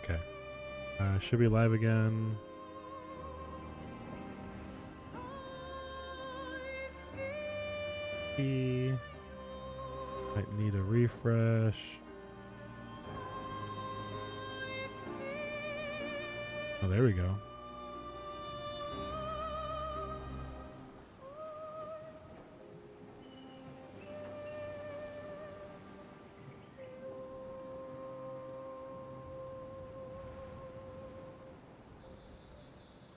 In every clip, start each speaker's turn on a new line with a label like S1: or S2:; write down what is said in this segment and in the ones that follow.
S1: Okay. Should be live again. Might need a refresh. Oh, there we go.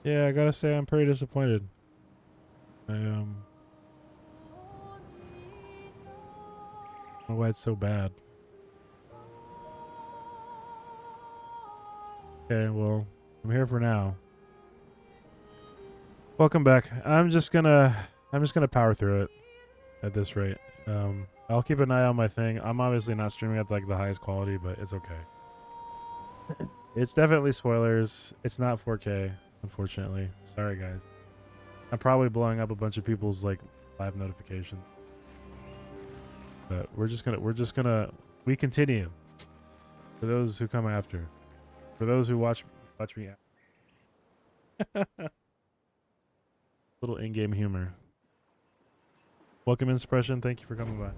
S1: Yeah, I gotta say I'm pretty disappointed. I don't know why it's so bad. Okay, well, I'm here for now. Welcome back. I'm just gonna power through it at this rate. I'll keep an eye on my thing. I'm obviously not streaming at like the highest quality, but it's okay. It's definitely spoilers. It's not 4K, unfortunately. Sorry guys. I'm probably blowing up a bunch of people's like live notifications. But we continue. For those who come after. For those who watch me little in-game humor. Welcome Inspiration, thank you for coming by.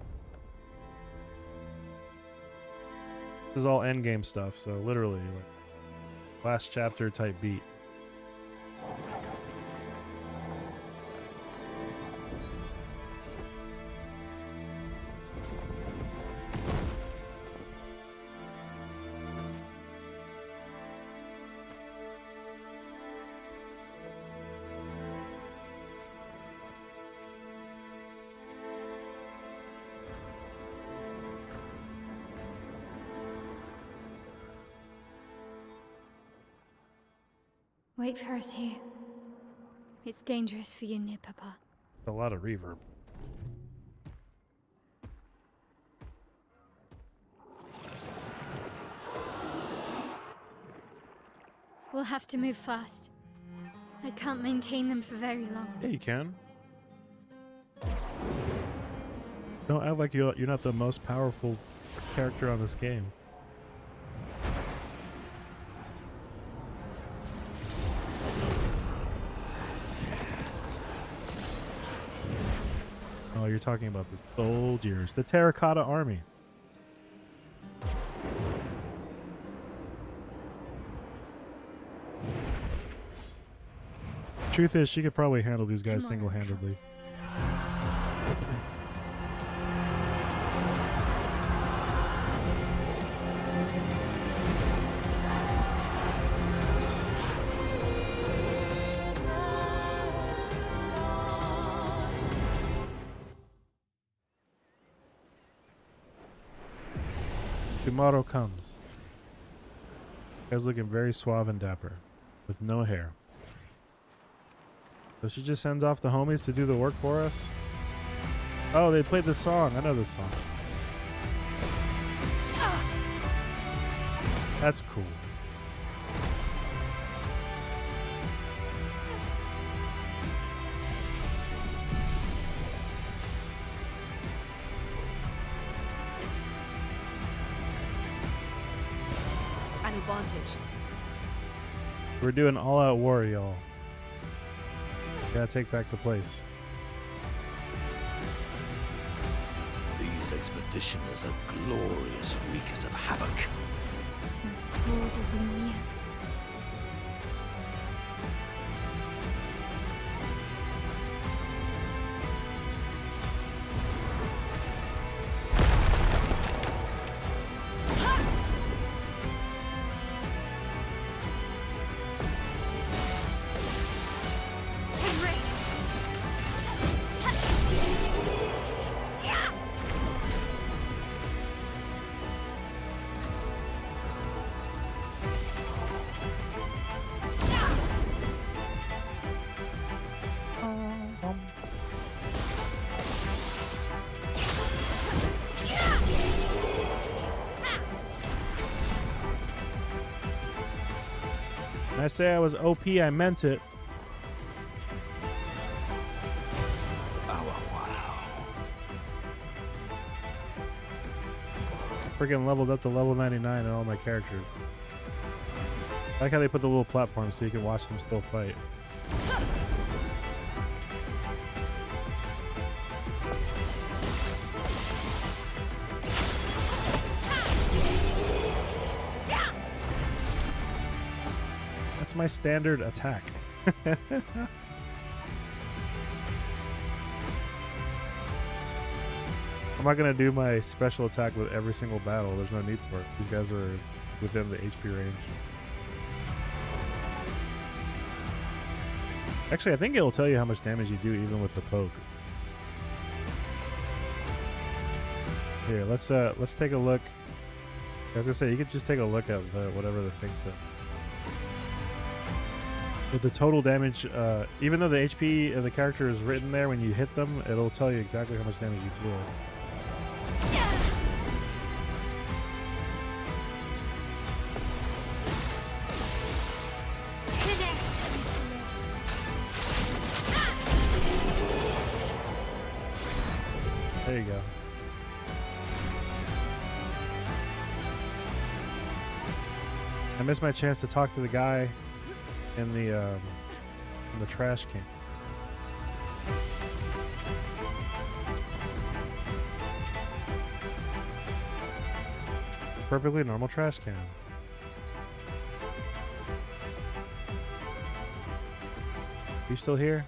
S1: This is all endgame stuff, so literally like last chapter type beat.
S2: Wait for us here. It's dangerous for you near Papa.
S1: A lot of reverb.
S2: We'll have to move fast. I can't maintain them for very long.
S1: Yeah, you can. Don't act like you're not the most powerful character on this game. Oh, you're talking about the soldiers, the Terracotta Army. Truth is, she could probably handle these guys single-handedly. Tomorrow comes. Guy's looking very suave and dapper, with no hair. So she just sends off the homies to do the work for us? Oh, they played this song. I know this song. That's cool.
S3: An advantage.
S1: We're doing all-out war, y'all. Gotta take back the place.
S4: These expeditioners are glorious wreakers of havoc.
S2: The sword of Lumia.
S1: When I say I was OP, I meant it.
S4: Oh, wow.
S1: Freaking leveled up to level 99 in all my characters. I like how they put the little platform so you can watch them still fight. That's my standard attack. I'm not gonna do my special attack with every single battle. There's no need for it. These guys are within the HP range. Actually, I think it'll tell you how much damage you do even with the poke. Here, let's take a look. I was gonna say you could just take a look at whatever the thing said. With the total damage, even though the HP of the character is written there, when you hit them, it'll tell you exactly how much damage you deal. There you go. I missed my chance to talk to the guy in the trash can. Perfectly normal trash can. You still here?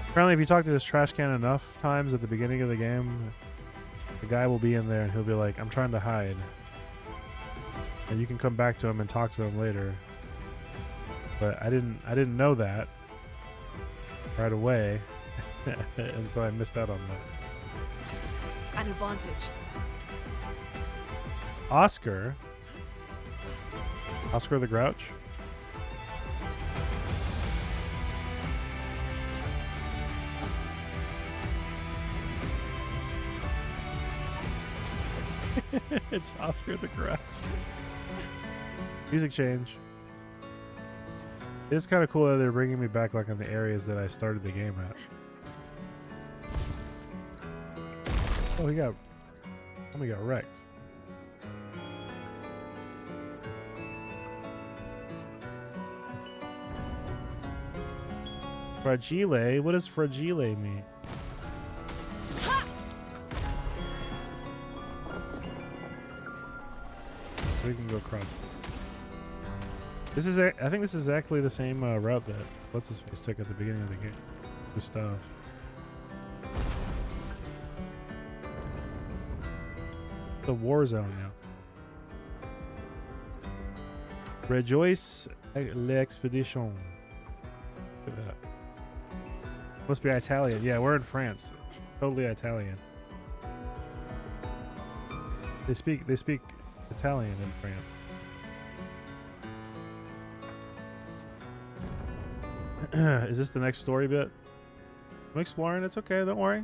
S1: Apparently, if you talk to this trash can enough times at the beginning of the game, the guy will be in there and he'll be like, "I'm trying to hide." And you can come back to him and talk to him later. But I didn't know that right away, and so I missed out on that.
S3: An advantage.
S1: Oscar the Grouch. It's Oscar the Grouch. Music change. It's kind of cool that they're bringing me back like in the areas that I started the game at. Oh, he got wrecked. Fragile? What does fragile mean? We can go across. This is, I think this is exactly the same route that What's His Face took at the beginning of the game. Gustav. The war zone now. Rejoice l'expedition. Look at that. Must be Italian. Yeah, we're in France. Totally Italian. They speak Italian in France. Is this the next story bit? I'm exploring. It's okay. Don't worry.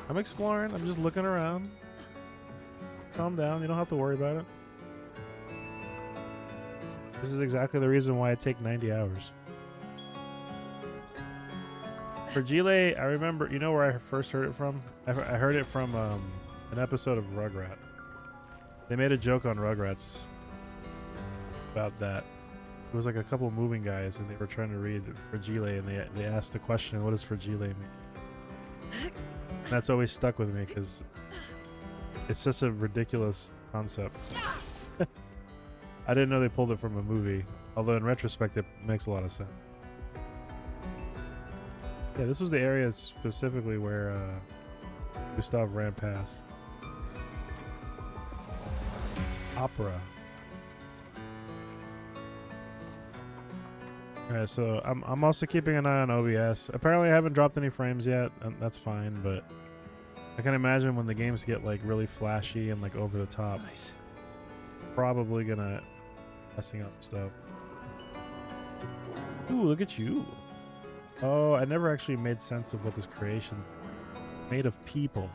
S1: I'm exploring. I'm just looking around. Calm down. You don't have to worry about it. This is exactly the reason why I take 90 hours. Fragile, I remember, you know where I first heard it from? I heard it from an episode of Rugrat. They made a joke on Rugrats about that. It was like a couple of moving guys and they were trying to read Fragile and they asked the question, what does Fragile mean? And that's always stuck with me because it's just a ridiculous concept. I didn't know they pulled it from a movie, although in retrospect it makes a lot of sense. Yeah, this was the area specifically where Gustav ran past. Opera. Alright, so I'm also keeping an eye on OBS. Apparently I haven't dropped any frames yet, and that's fine, but I can imagine when the games get like really flashy and like over the top. Nice. Probably gonna messing up stuff. Ooh, look at you. Oh, I never actually made sense of what this creation made of people.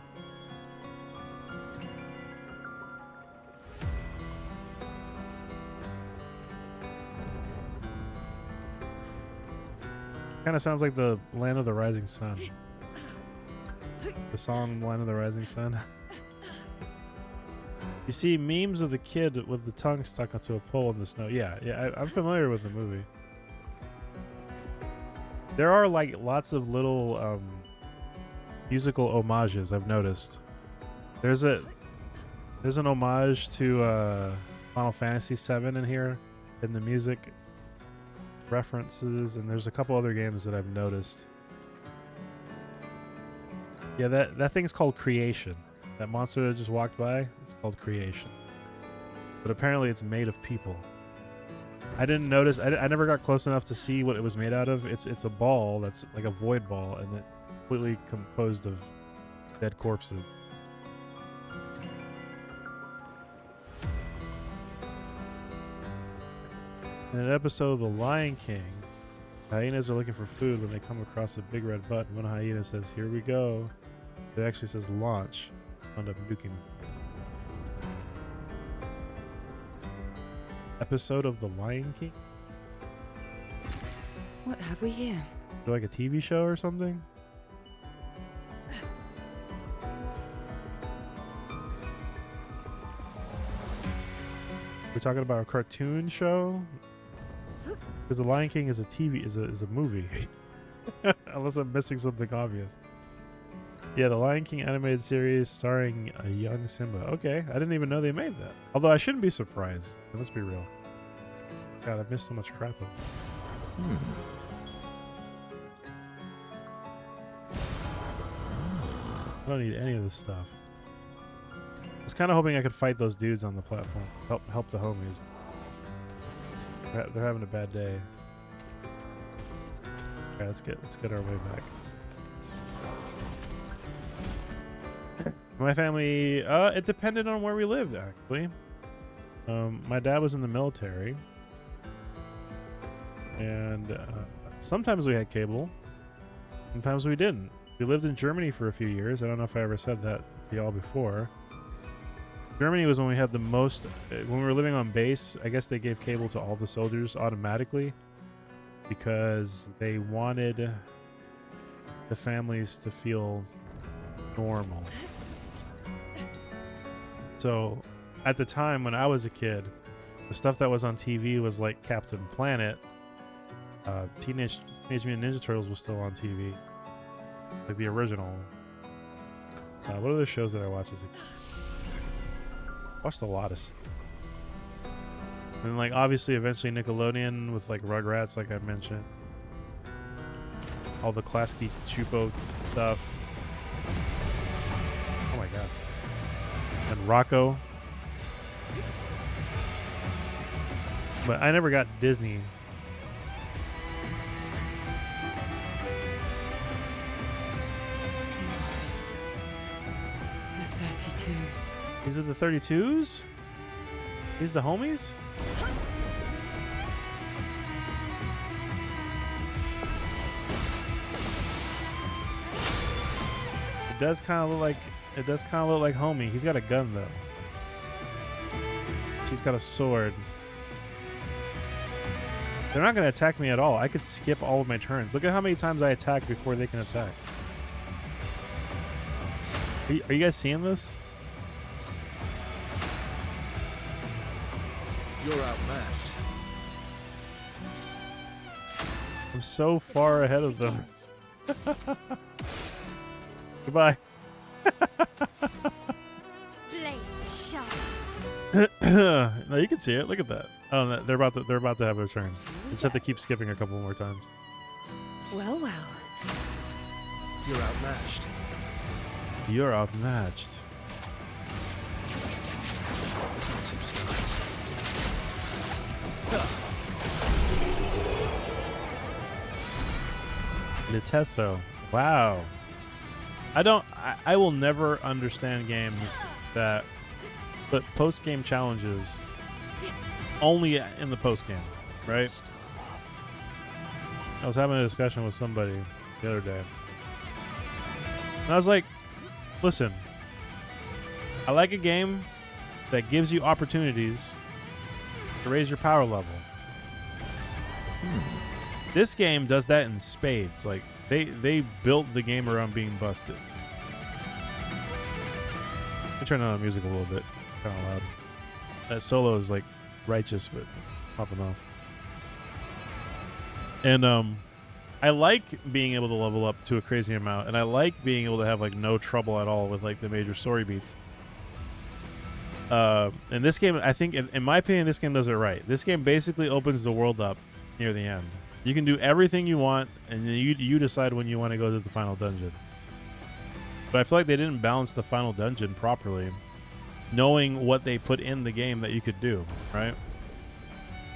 S1: Kind of sounds like the Land of the Rising Sun. The song Land of the Rising Sun. You see memes of the kid with the tongue stuck onto a pole in the snow. Yeah, I'm familiar with the movie. There are like lots of little musical homages I've noticed. There's an homage to Final Fantasy VII in here in the music references, and there's a couple other games that I've noticed. Yeah, that thing's called Creation. That monster that just walked by, it's called Creation. But apparently it's made of people. I didn't notice. I never got close enough to see what it was made out of. It's a ball that's like a void ball, and it's completely composed of dead corpses. In an episode of The Lion King, hyenas are looking for food when they come across a big red button. One hyena says, "Here we go." It actually says launch. Wound up nuking. Episode of The Lion King?
S3: What have we here?
S1: Like a TV show or something? We're talking about a cartoon show? Because The Lion King is a TV, is a movie. Unless I'm missing something obvious. Yeah, The Lion King animated series starring a young Simba. Okay, I didn't even know they made that. Although I shouldn't be surprised. Let's be real. God, I've missed so much crap. I don't need any of this stuff. I was kind of hoping I could fight those dudes on the platform. Help the homies. They're having a bad day. Okay, let's get our way back. My family, it depended on where we lived, actually. My dad was in the military. And sometimes we had cable. Sometimes we didn't. We lived in Germany for a few years. I don't know if I ever said that to y'all before. Germany was when we had the most... When we were living on base, I guess they gave cable to all the soldiers automatically. Because they wanted the families to feel normal. So, at the time when I was a kid, the stuff that was on TV was like Captain Planet. Teenage Mutant Ninja Turtles was still on TV. Like the original. What other shows did I watch as a kid? Watched a lot of stuff. And like obviously eventually Nickelodeon with like Rugrats, like I mentioned. All the Klasky Chupo stuff. Oh my god. And Rocco. But I never got Disney.
S3: The 32s.
S1: These are the 32s? These the homies? It does kind of look like homie. He's got a gun though. She's got a sword. They're not going to attack me at all. I could skip all of my turns. Look at how many times I attack before they can attack. Are you guys seeing this?
S4: You're outmatched.
S1: I'm so far ahead of them. Goodbye.
S2: Blades sharp.
S1: No, you can see it. Look at that. Oh, no, they're about to have their turn. They just have to keep skipping a couple more times.
S3: Well, well.
S4: You're outmatched.
S1: You're outmatched. Nitesso. Wow. I will never understand games that put post-game challenges only in the post-game, right? I was having a discussion with somebody the other day. And I was like, listen, I like a game that gives you opportunities to raise your power level. This game does that in spades. Like they built the game around being busted. turn down the music a little bit. Kind of loud. That solo is like righteous, but popping off. And I like being able to level up to a crazy amount, and I like being able to have like no trouble at all with like the major story beats. In this game, I think, in my opinion, this game does it right. This game basically opens the world up near the end. You can do everything you want, and then you decide when you want to go to the final dungeon. But I feel like they didn't balance the final dungeon properly, knowing what they put in the game that you could do, right?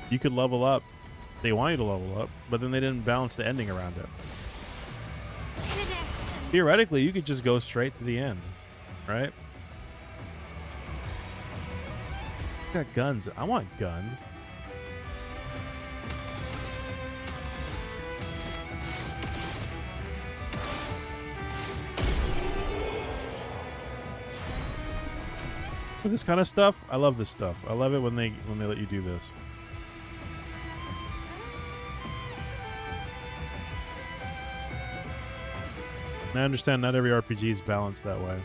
S1: You could level up. They want you to level up, but then they didn't balance the ending around it. Theoretically, you could just go straight to the end, right? Got guns. I want guns. This kind of stuff, I love this stuff. I love it when they let you do this. And I understand not every RPG is balanced that way.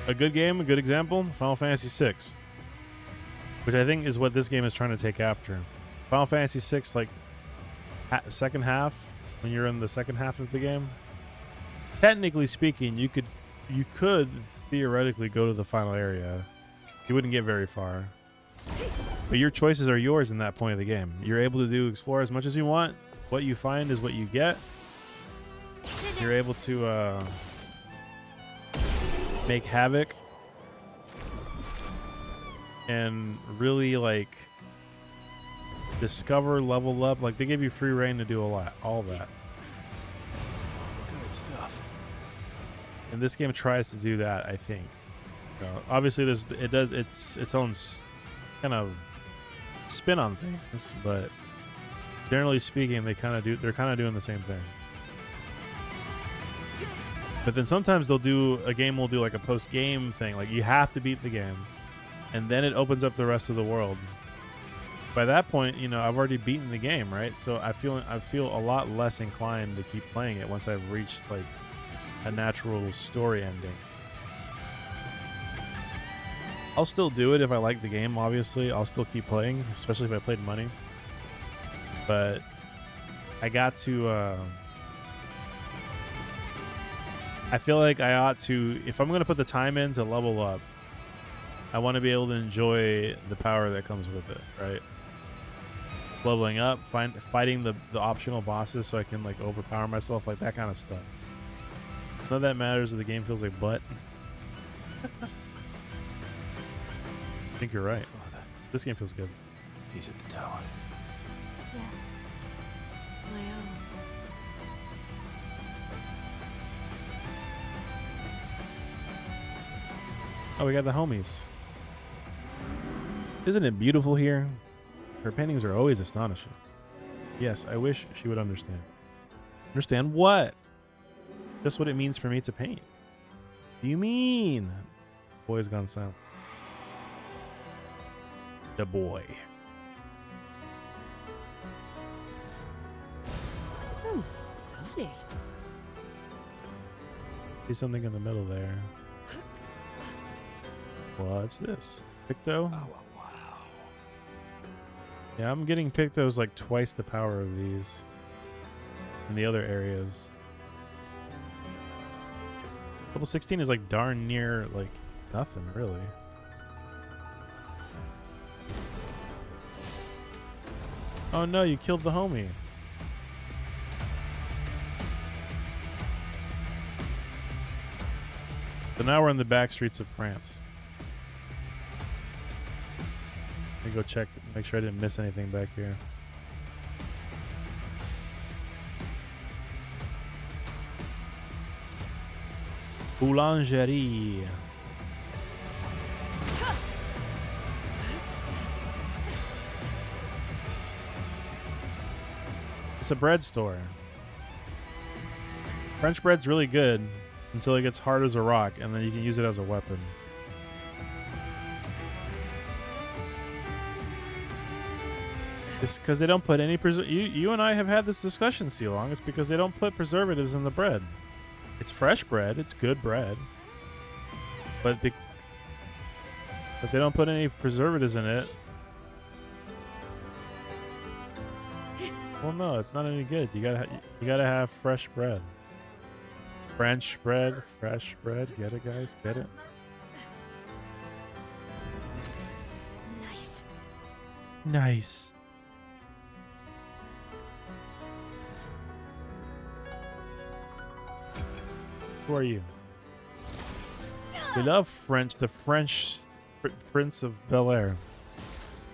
S1: A good game, a good example, Final Fantasy VI, which I think is what this game is trying to take after. Final Fantasy VI, like second half, when you're in the second half of the game, technically speaking, you could theoretically go to the final area. You wouldn't get very far, but your choices are yours in that point of the game. You're able to explore as much as you want. What you find is what you get. You're able to make havoc and really like discover, level up. Like they give you free reign to do all that.
S4: Good stuff.
S1: And this game tries to do that, I think. Obviously, it does its own kind of spin on things, but generally speaking, they're kind of doing the same thing. But then sometimes a game will do like a post-game thing, like you have to beat the game, and then it opens up the rest of the world. By that point, you know, I've already beaten the game, right? So I feel a lot less inclined to keep playing it once I've reached like a natural story ending. I'll still do it if I like the game, obviously. I'll still keep playing, especially if I played money. But I got to I feel like I ought to, if I'm going to put the time in to level up, I want to be able to enjoy the power that comes with it, right? Leveling up, fighting the optional bosses so I can like overpower myself, like that kind of stuff. None of that matters if the game feels like butt. I think you're right.
S4: Father,
S1: This game feels good.
S4: he's at the tower.
S2: Yes.
S3: My own.
S1: Oh, we got the homies. Isn't it beautiful here? Her paintings are always astonishing. Yes, I wish she would understand. Understand what? Just what it means for me to paint. What do you mean? Boy's gone silent. The boy.
S3: Oh, lovely.
S1: See something in the middle there. What's this? Picto?
S4: Oh, wow.
S1: Yeah, I'm getting Pictos like twice the power of these in the other areas. Level 16 is like darn near like nothing, really. Oh no, you killed the homie. So now we're in the back streets of France. Let me go check, make sure I didn't miss anything back here. Boulangerie. It's a bread store. French bread's really good until it gets hard as a rock, and then you can use it as a weapon. It's because they don't put any you and I have had this discussion, Sealong. It's because they don't put preservatives in the bread. It's fresh bread. It's good bread. but they don't put any preservatives in it. Well, no, it's not any good. You gotta have fresh bread. French bread, fresh bread. Get it, guys? Get it?
S2: Nice.
S1: Nice. Who are you? We love French. The French Prince of Bel Air.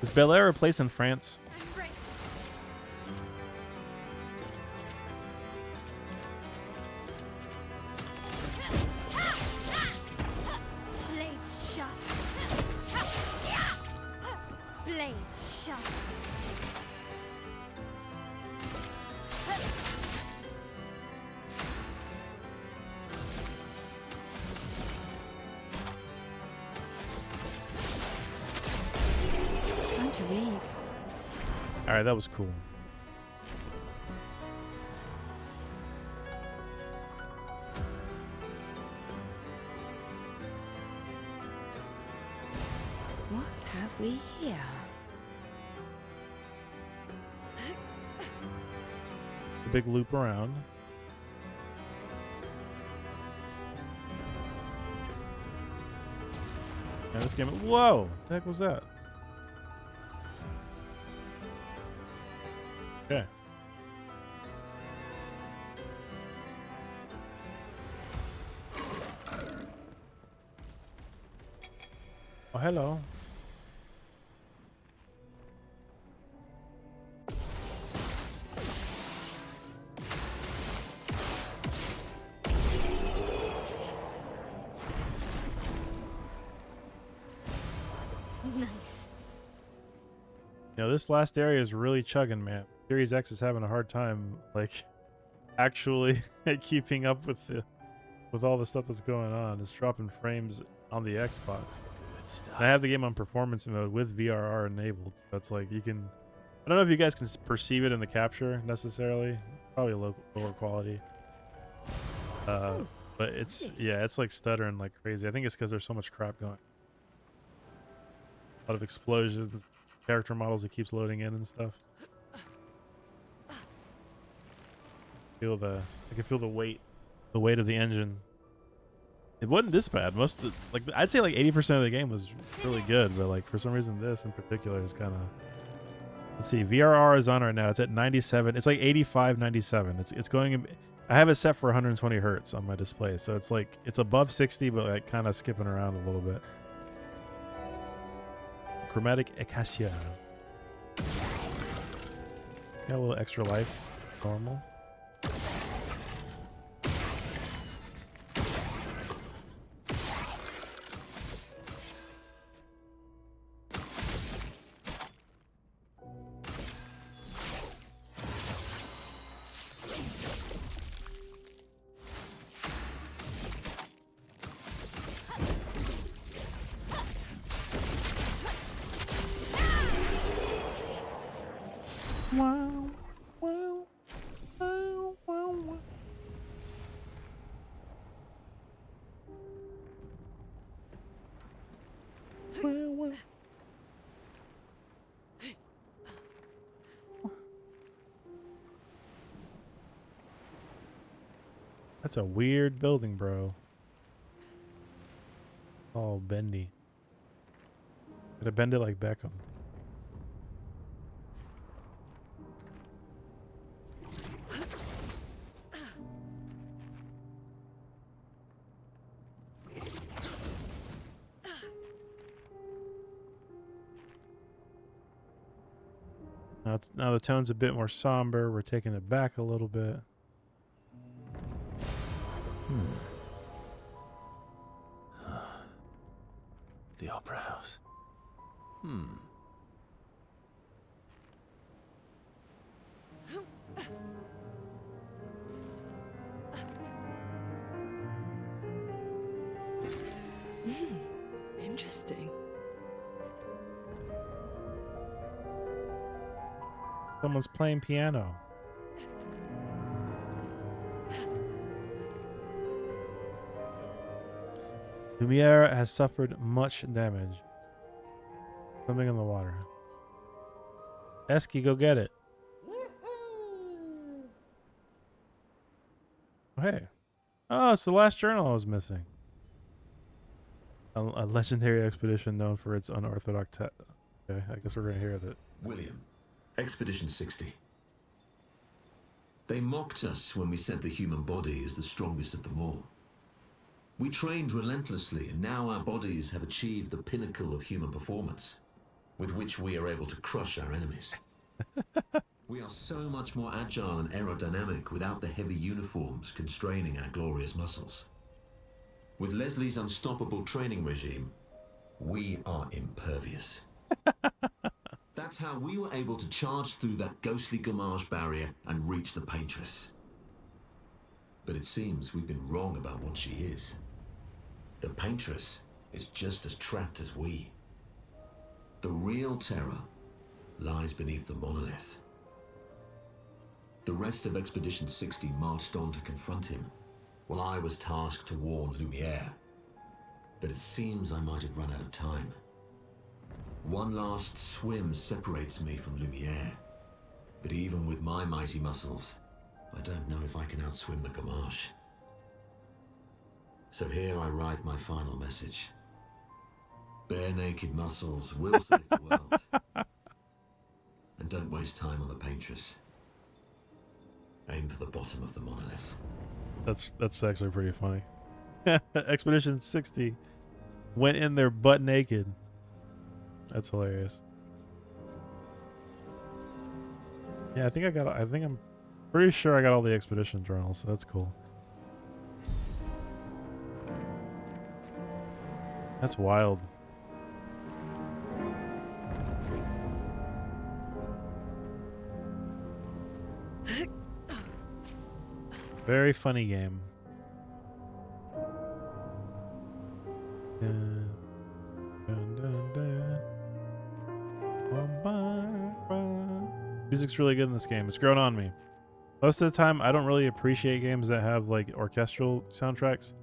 S1: Is Bel Air a place in France?
S2: I'm ready. Blades sharp. Blades sharp.
S3: Time to read.
S1: All right, that was cool.
S3: What have we here?
S1: A big loop around. Yeah, this game. Whoa! What the heck was that? Okay. Oh, hello.
S2: Nice.
S1: You know, this last area is really chugging, man. Series X is having a hard time, like, actually keeping up with all the stuff that's going on. It's dropping frames on the Xbox.
S4: Good stuff.
S1: And I have the game on performance mode with VRR enabled. That's like you can. I don't know if you guys can perceive it in the capture necessarily. Probably lower quality. But it's it's like stuttering like crazy. I think it's because there's so much crap going. A lot of explosions, character models that keeps loading in and stuff. I can feel the weight of the engine. It wasn't this bad. Most of I'd say like 80% of the game was really good, but like for some reason this in particular is kind of. Let's see, VRR is on right now. It's at 97. It's like 85, 97. It's going. I have it set for 120 hertz on my display, so it's like it's above 60, but like kind of skipping around a little bit. Chromatic Acacia. Got a little extra life. Normal. Wow, wow, wow, wow, wow. Wow, wow. That's a weird building, bro. Oh, bendy. Gotta bend it like Beckham. Now the tone's a bit more somber. We're taking it back a little bit.
S4: The opera house.
S3: Interesting.
S1: Someone's playing piano. Lumiere has suffered much damage. Something in the water. Esky, go get it. Oh, hey. Oh, it's the last journal I was missing. A legendary expedition known for its unorthodox okay, I guess we're going to hear that.
S5: William, Expedition 60. They mocked us when we said the human body is the strongest of them all. We trained relentlessly, and now our bodies have achieved the pinnacle of human performance, with which we are able to crush our enemies. We are so much more agile and aerodynamic without the heavy uniforms constraining our glorious muscles. With Leslie's unstoppable training regime, we are impervious. That's how we were able to charge through that ghostly Gamage barrier and reach the Paintress. But it seems we've been wrong about what she is. The Paintress is just as trapped as we. The real terror lies beneath the monolith. The rest of Expedition 60 marched on to confront him, while I was tasked to warn Lumiere. But it seems I might have run out of time. One last swim separates me from Lumiere, but even with my mighty muscles, I don't know if I can outswim the Gamache. So here I write my final message. Bare naked muscles will save the world. And don't waste time on the Paintress. Aim for the bottom of the monolith.
S1: That's actually pretty funny. Expedition 60 went in there butt naked. That's hilarious. Yeah, I think I'm pretty sure I got all the expedition journals, so that's cool. That's wild. Very funny game. Dun, dun, dun, dun. Music's really good in this game. It's grown on me. Most of the time, I don't really appreciate games that have like orchestral soundtracks.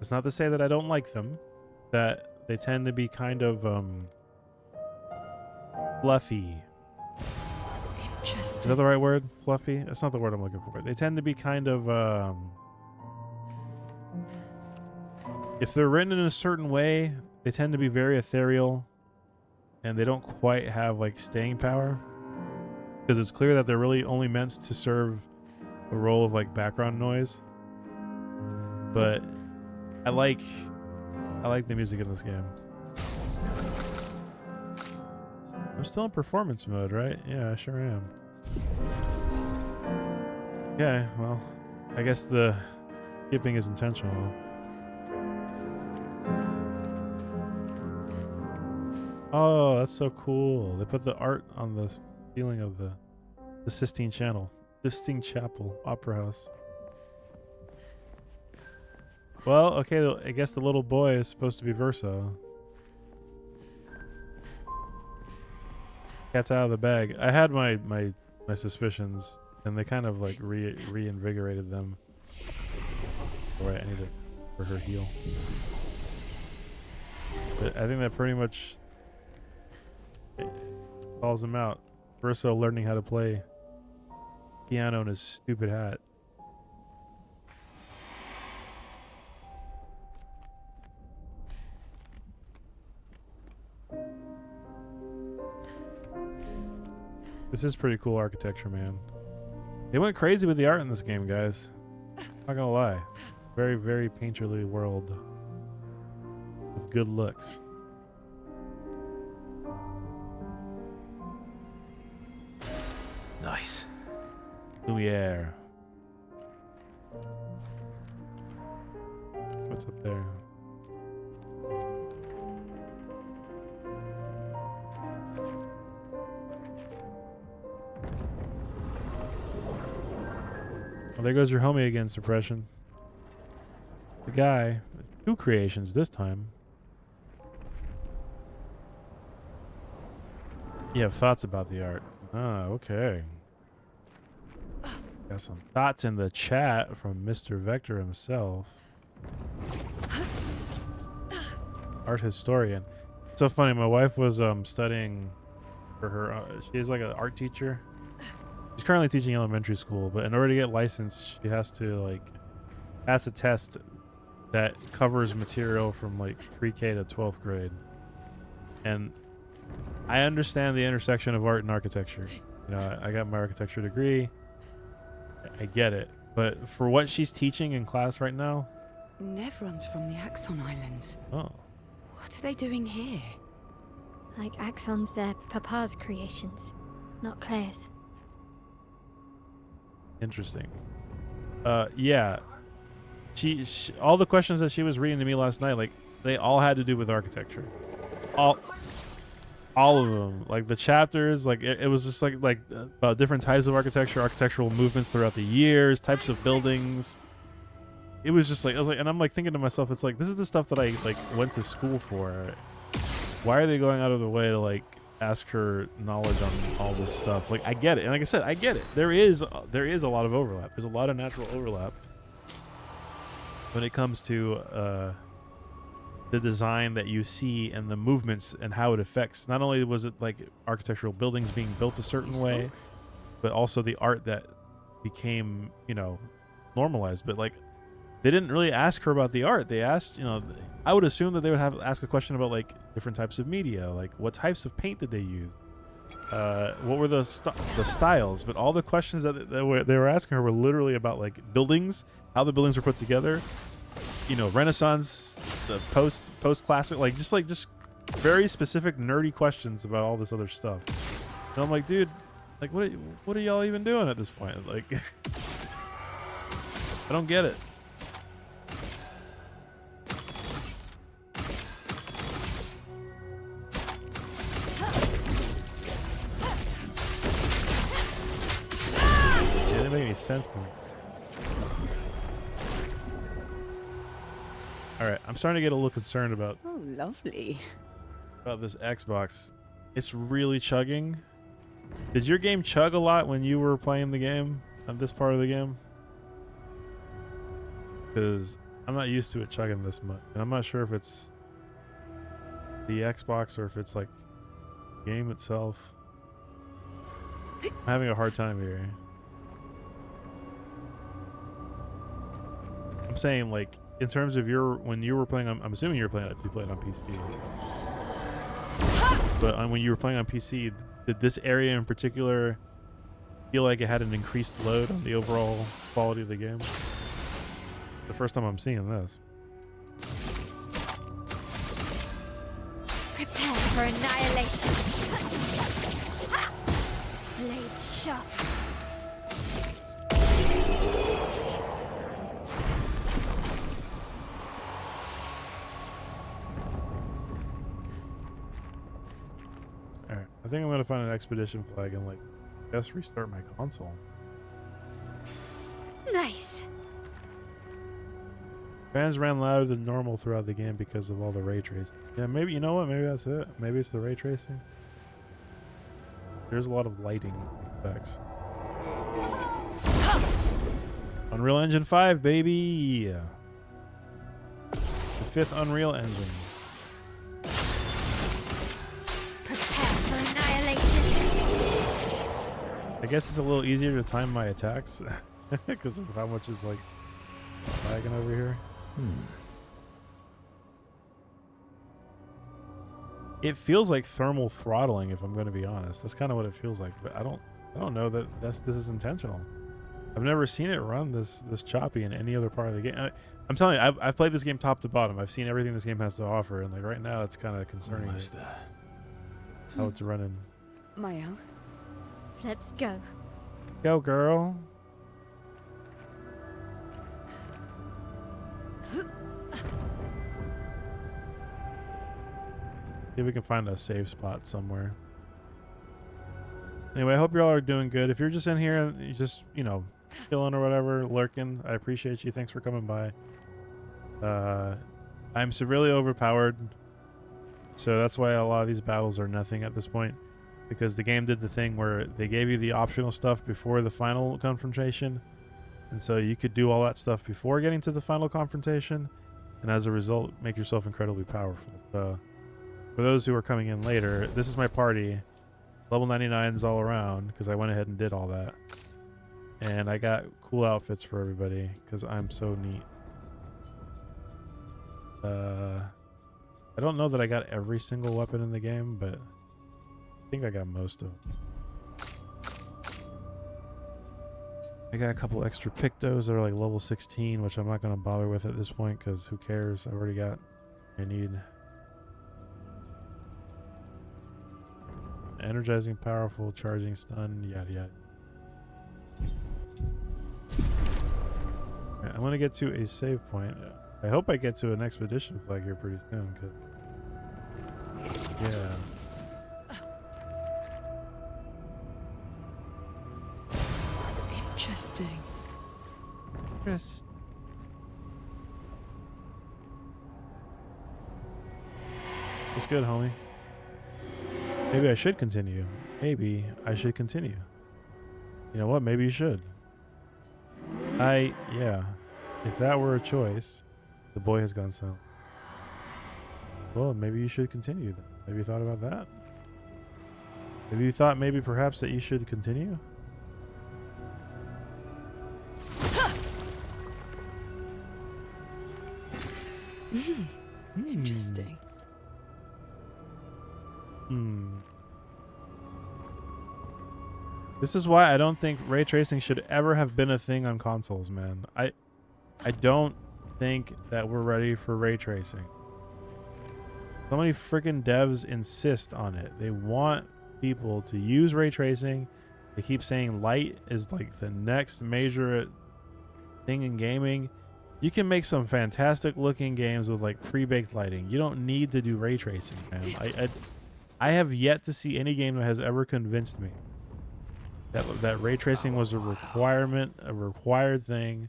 S1: It's not to say that I don't like them. That they tend to be kind of fluffy.
S3: Interesting.
S1: Is that the right word? Fluffy? That's not the word I'm looking for. They tend to be kind of if they're written in a certain way, they tend to be very ethereal, and they don't quite have like staying power, because it's clear that they're really only meant to serve a role of like background noise. But I like the music in this game. I'm still in performance mode, right? Yeah, I sure am. Okay, well, I guess the skipping is intentional. Oh, that's so cool. They put the art on the ceiling of the Sistine Chapel Opera House. Well, okay, I guess the little boy is supposed to be Verso. Cat's out of the bag. I had my suspicions, and they kind of like reinvigorated them. All right, I need to for her heal. But I think that pretty much calls him out. Verso learning how to play piano in his stupid hat. This is pretty cool architecture, man. They went crazy with the art in this game, guys. Not gonna lie. Very, very painterly world. With good looks.
S4: Nice.
S1: Lumiere. What's up there? Well, there goes your homie again, Suppression. The guy. 2 creations this time. You have thoughts about the art. Ah, okay. Got some thoughts in the chat from Mr. Vector himself. art historian. It's so funny. My wife was studying for her. She's like an art teacher. She's currently teaching elementary school, but in order to get licensed, she has to like pass a test that covers material from like pre-K to 12th grade. And I understand the intersection of art and architecture. You know, I got my architecture degree. I get it. But for what she's teaching in class right now,
S3: Nevrons from the Axon Islands.
S1: oh,
S3: What are they doing here?
S2: Like Axon's their papa's creations, not Claire's.
S1: interesting. Yeah. She all the questions that she was reading to me last night, like they all had to do with architecture. All of them, like the chapters, like it was just like about different types of architecture, architectural movements throughout the years, types of buildings. It was just like, I was like, and I'm like thinking to myself, it's like, this is the stuff that I like went to school for. Why are they going out of the way to like ask her knowledge on all this stuff? Like, I get it. And like I said, I get it. There is a lot of overlap. There's a lot of natural overlap when it comes to the design that you see and the movements and how it affects. Not only was it like architectural buildings being built a certain way, but also the art that became, you know, normalized. But like, they didn't really ask her about the art. They asked, you know, I would assume that they would ask a question about like different types of media, like what types of paint did they use, what were the styles. But all the questions that they were asking her were literally about like buildings, how the buildings were put together, you know, Renaissance, the post classic, like just very specific nerdy questions about all this other stuff. And I'm like, dude, like what are y'all even doing at this point? Like, I don't get it. It didn't make any sense to me. All right, I'm starting to get a little concerned about
S3: Oh, lovely.
S1: this Xbox. It's really chugging. Did your game chug a lot when you were playing the game on this part of the game? Because I'm not used to it chugging this much, and I'm not sure if it's the Xbox or if it's like the game itself. I'm having a hard time here. I'm saying like in terms of when you were playing on, I'm assuming you played on PC. But when you were playing on PC, did this area in particular feel like it had an increased load on the overall quality of the game? The first time I'm seeing this.
S2: Prepare for annihilation. Blades sharp.
S1: Alright, I think I'm gonna find an expedition flag and like just restart my console.
S2: Nice.
S1: Fans ran louder than normal throughout the game because of all the ray tracing. Yeah, maybe, you know what? Maybe that's it. Maybe it's the ray tracing. There's a lot of lighting effects. Unreal Engine 5, baby! The 5th Unreal Engine.
S2: Prepare for annihilation.
S1: I guess it's a little easier to time my attacks because of how much is like lagging over here. It feels like thermal throttling, if I'm going to be honest. That's kind of what it feels like, but I don't know that this is intentional. I've never seen it run this choppy in any other part of the game. I'm telling you, I've played this game top to bottom. I've seen everything this game has to offer, and like right now, it's kind of concerning
S4: Almost there.
S1: how it's running.
S3: Mael,
S2: Let's go.
S1: Go, girl. See if we can find a safe spot somewhere. Anyway, I hope you all are doing good. If you're just in here and you just, you know, chilling or whatever, lurking, I appreciate you. Thanks for coming by. I'm severely overpowered, so that's why a lot of these battles are nothing at this point, because the game did the thing where they gave you the optional stuff before the final confrontation, and so you could do all that stuff before getting to the final confrontation, and as a result, make yourself incredibly powerful. So, for those who are coming in later, this is my party. Level 99s all around because I went ahead and did all that. And I got cool outfits for everybody because I'm so neat. I don't know that I got every single weapon in the game, but I think I got most of them. I got a couple extra pictos that are like level 16, which I'm not going to bother with at this point because who cares? I've already got what I need. Energizing, powerful, charging, stun, yada yada. Right, I'm going to get to a save point. I hope I get to an expedition flag here pretty soon, because yeah.
S3: Interesting.
S1: Chris. What's good, homie? Maybe I should continue. Maybe I should continue. You know what? Maybe you should. Yeah. If that were a choice, the boy has gone silent. Well, maybe you should continue then. Have you thought about that? Have you thought maybe perhaps that you should continue?
S3: Interesting.
S1: This is why I don't think ray tracing should ever have been a thing on consoles, man. I don't think that we're ready for ray tracing. So many freaking devs insist on it. They want people to use ray tracing. They keep saying light is like the next major thing in gaming. You can make some fantastic looking games with like pre-baked lighting. You don't need to do ray tracing, man. I have yet to see any game that has ever convinced me that ray tracing was a requirement, a required thing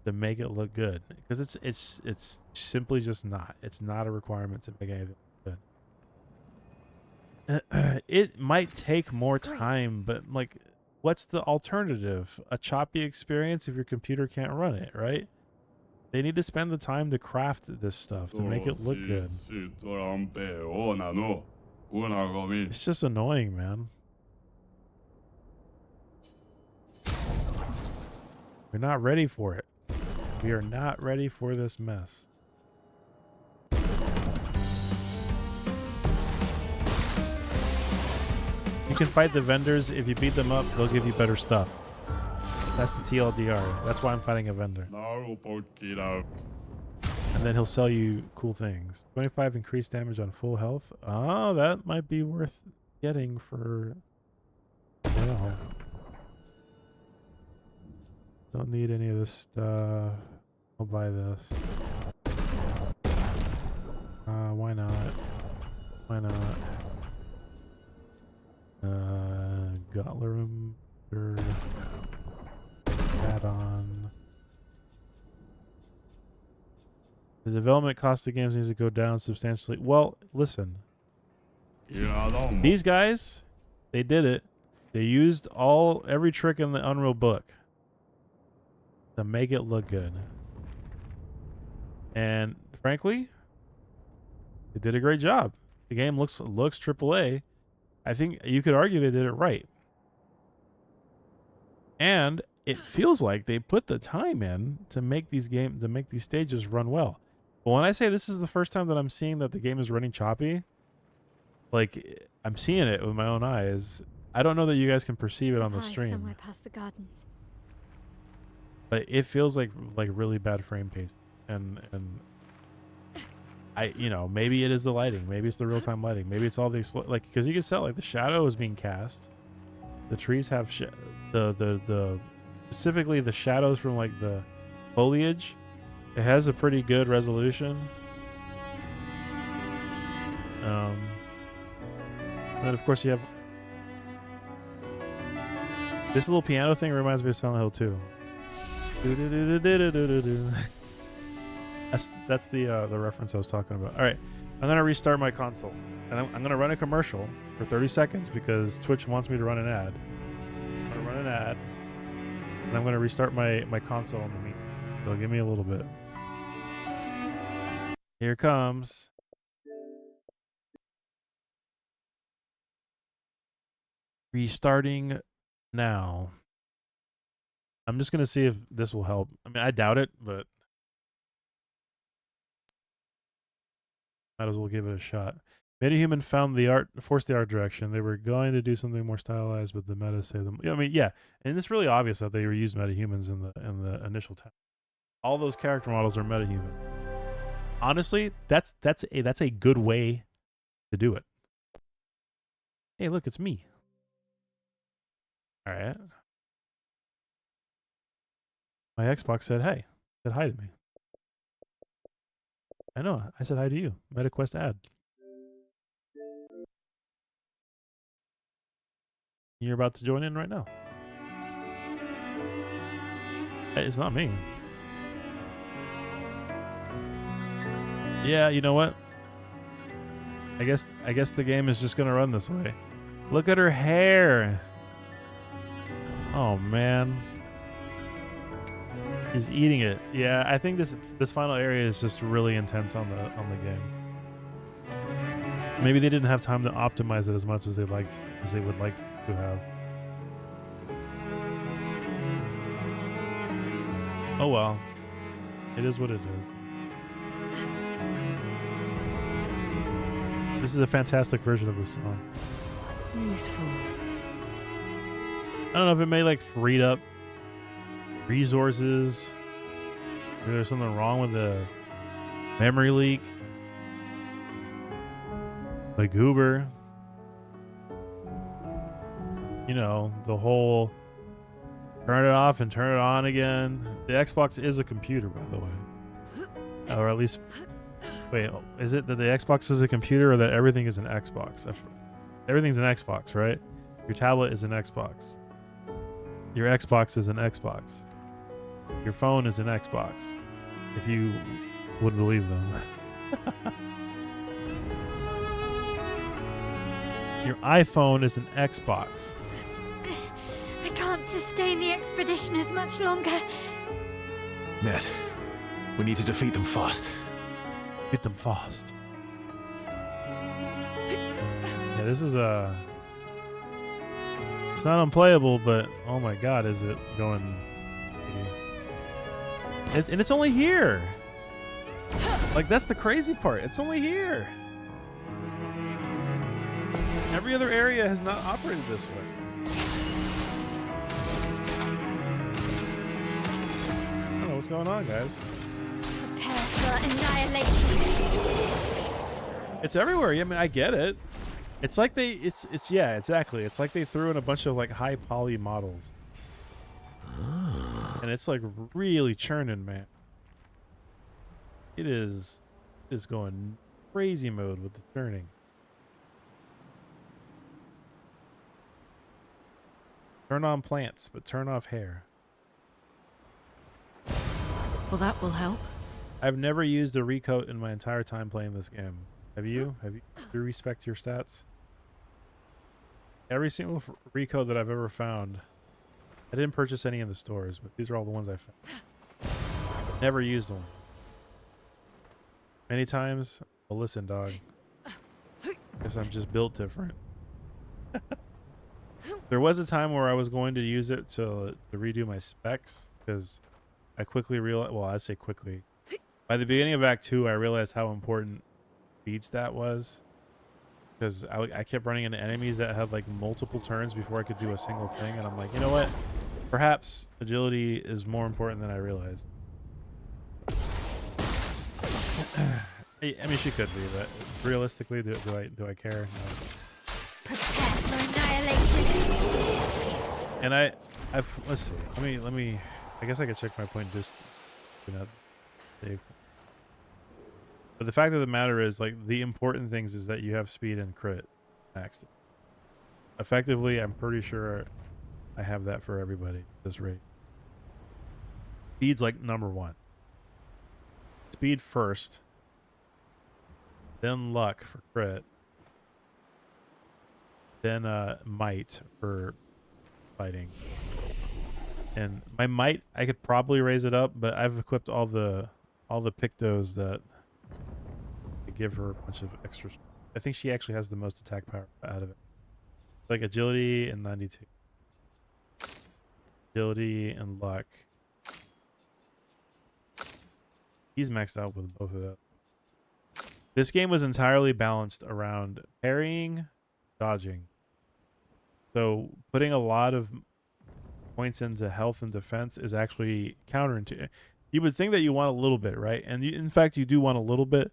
S1: to make it look good, because it's simply just not. It's not a requirement to make anything good. It might take more time, but like, what's the alternative? A choppy experience if your computer can't run it, right? They need to spend the time to craft this stuff to make it look good. It's just annoying, man. We're not ready for it. We are not ready for this mess. You can fight the vendors. If you beat them up, they'll give you better stuff. That's the TLDR. That's why I'm fighting a vendor. And then he'll sell you cool things. 25 increased damage on full health. Oh, that might be worth getting for... Well, don't need any of this stuff. I'll buy this. Why not? Why not? Gotlerum add-on. The development cost of games needs to go down substantially. Well, listen. These guys, they did it. They used every trick in the Unreal book to make it look good. And frankly, they did a great job. The game looks AAA. I think you could argue they did it right. And it feels like they put the time in to make these stages run well. But when I say this is the first time that I'm seeing that the game is running choppy, like, I'm seeing it with my own eyes. I don't know that you guys can perceive it on the stream.
S2: Somewhere past the gardens.
S1: But it feels like really bad frame pace, and maybe it is the lighting, maybe it's the real time lighting, maybe it's all the because you can tell like the shadow is being cast, the trees have the specifically the shadows from like the foliage, it has a pretty good resolution. And then of course you have this little piano thing. Reminds me of Silent Hill 2. That's the reference I was talking about. All right, I'm gonna restart my console, and I'm gonna run a commercial for 30 seconds because Twitch wants me to run an ad. I'm gonna run an ad, and I'm gonna restart my console in the meantime. So give me a little bit. Here comes. Restarting now. I'm just gonna see if this will help. I mean, I doubt it, but might as well give it a shot. Metahuman found the art, forced the art direction. They were going to do something more stylized, but the meta saved them. I mean, yeah, and it's really obvious that they reused metahumans in the initial time. All those character models are metahuman. Honestly, that's a good way to do it. Hey, look, it's me. All right. My Xbox said, "Hey," said hi to me. I know. I said hi to you. MetaQuest ad. You're about to join in right now. Hey, it's not me. Yeah, you know what? I guess the game is just gonna run this way. Look at her hair. Oh man. She's eating it. Yeah, I think this final area is just really intense on the game. Maybe they didn't have time to optimize it as much as they would like to have. Oh well. It is what it is. This is a fantastic version of this song.
S3: Useful.
S1: I don't know if it may like freed up resources. Maybe there's something wrong with the memory leak. Like Goober. You know, the whole turn it off and turn it on again. The Xbox is a computer, by the way. Or at least, wait, is it that the Xbox is a computer or that everything is an Xbox? Everything's an Xbox, right? Your tablet is an Xbox. Your Xbox is an Xbox. Your phone is an Xbox. If you would believe them. Your iPhone is an Xbox.
S2: I can't sustain the expedition as much longer.
S4: Ned, we need to defeat them fast.
S1: Beat them fast. Yeah, this is it's not unplayable, but oh my god, is it going? And it's only here. Like that's the crazy part. It's only here. Every other area has not operated this way. I don't know what's going on, guys.
S2: Prepare for annihilation.
S1: It's everywhere. Yeah, I mean, I get it. It's like it's yeah, exactly. It's like they threw in a bunch of like high poly models. And it's like really churning, man. It is going crazy mode with the churning. Turn on plants, but turn off hair.
S3: Well, that will help.
S1: I've never used a recoat in my entire time playing this game. Have you? Do you respect your stats? Every single recoat that I've ever found, I didn't purchase any in the stores, but these are all the ones I found. Never used one. Many times, well, listen, dog. Guess I'm just built different. There was a time where I was going to use it to redo my specs because I quickly realized, well, I say quickly. By the beginning of Act 2, I realized how important speed stat was because I kept running into enemies that had like multiple turns before I could do a single thing. And I'm like, you know what? Perhaps agility is more important than I realized. I mean, she could be, but realistically, do I care? No.
S2: Prepare for annihilation.
S1: And let's see. Let me. I guess I could check my point just, save. But the fact of the matter is, like, the important things is that you have speed and crit maxed. Effectively, I'm pretty sure I have that for everybody at this rate. Speed's like number one. Speed first. Then luck for crit. Then might for fighting. And my might, I could probably raise it up, but I've equipped all the pictos that give her a bunch of extra. I think she actually has the most attack power out of it. Like agility and 92. Agility and luck. He's maxed out with both of those. This game was entirely balanced around parrying, dodging. So putting a lot of points into health and defense is actually counterintuitive. You would think that you want a little bit, right? And in fact, you do want a little bit,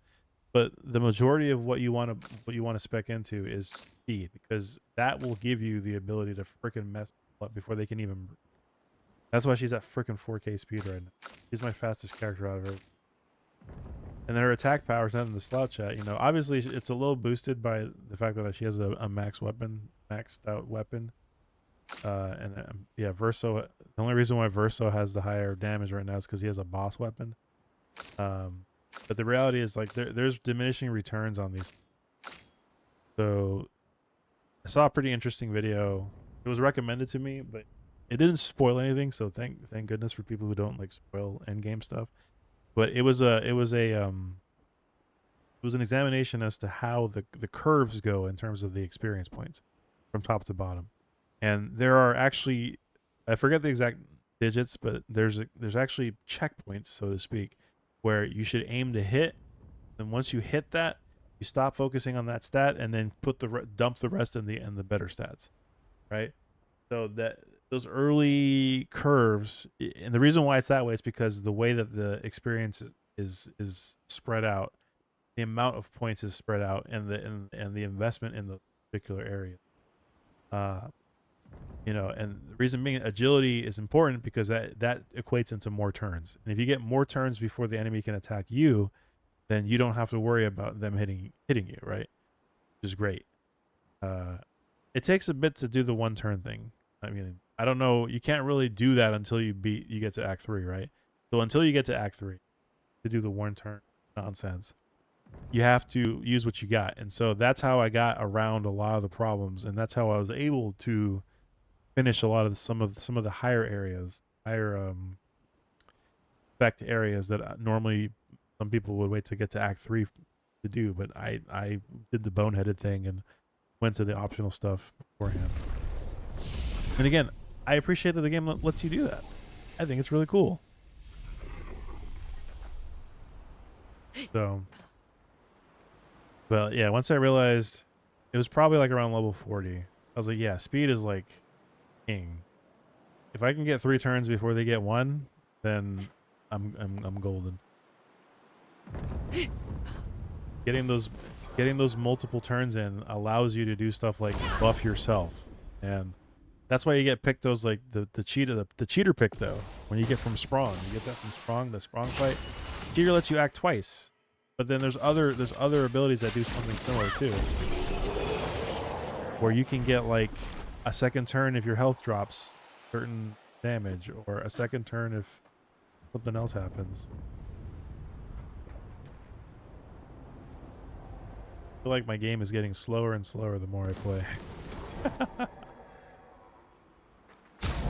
S1: but the majority of what you want to spec into is speed, because that will give you the ability to freaking mess up before they can even. That's why she's at freaking 4K speed right now. She's my fastest character out of her. And then her attack power is not in the slouch at. You know, obviously it's a little boosted by the fact that she has a maxed out weapon. Yeah, Verso. The only reason why Verso has the higher damage right now is because he has a boss weapon. But the reality is, like, there's diminishing returns on these. So I saw a pretty interesting video. It was recommended to me, but it didn't spoil anything. So thank goodness for people who don't like spoil end game stuff. But it was an examination as to how the curves go in terms of the experience points from top to bottom. And there are actually, I forget the exact digits, but there's actually checkpoints, so to speak, where you should aim to hit. And once you hit that, you stop focusing on that stat and then dump the rest in the better stats, right? So that those early curves, and the reason why it's that way is because the way that the experience is spread out, the amount of points is spread out, and the investment in the particular area. You know, and the reason being, agility is important because that equates into more turns. And if you get more turns before the enemy can attack you, then you don't have to worry about them hitting you, right? Which is great. It takes a bit to do the one turn thing. I mean, I don't know. You can't really do that until you get to Act 3, right? So until you get to Act 3 to do the one turn nonsense, you have to use what you got. And so that's how I got around a lot of the problems, and that's how I was able to finish a lot of some of the higher areas, effect areas that normally some people would wait to get to Act 3 to do, but I did the boneheaded thing and went to the optional stuff beforehand. And again, I appreciate that the game lets you do that. I think it's really cool. So, well, yeah, once I realized it was probably like around level 40, I was like, yeah, speed is like king. If I can get 3 turns before they get 1, then I'm golden. Getting those multiple turns in allows you to do stuff like buff yourself, and that's why you get picked those, like the cheater pick though. When you get from Sprong, you get that from Sprong, the Sprong fight. Cheater lets you act twice, but then there's other abilities that do something similar too, where you can get like a second turn if your health drops certain damage, or a second turn if something else happens. I feel like my game is getting slower and slower the more I play.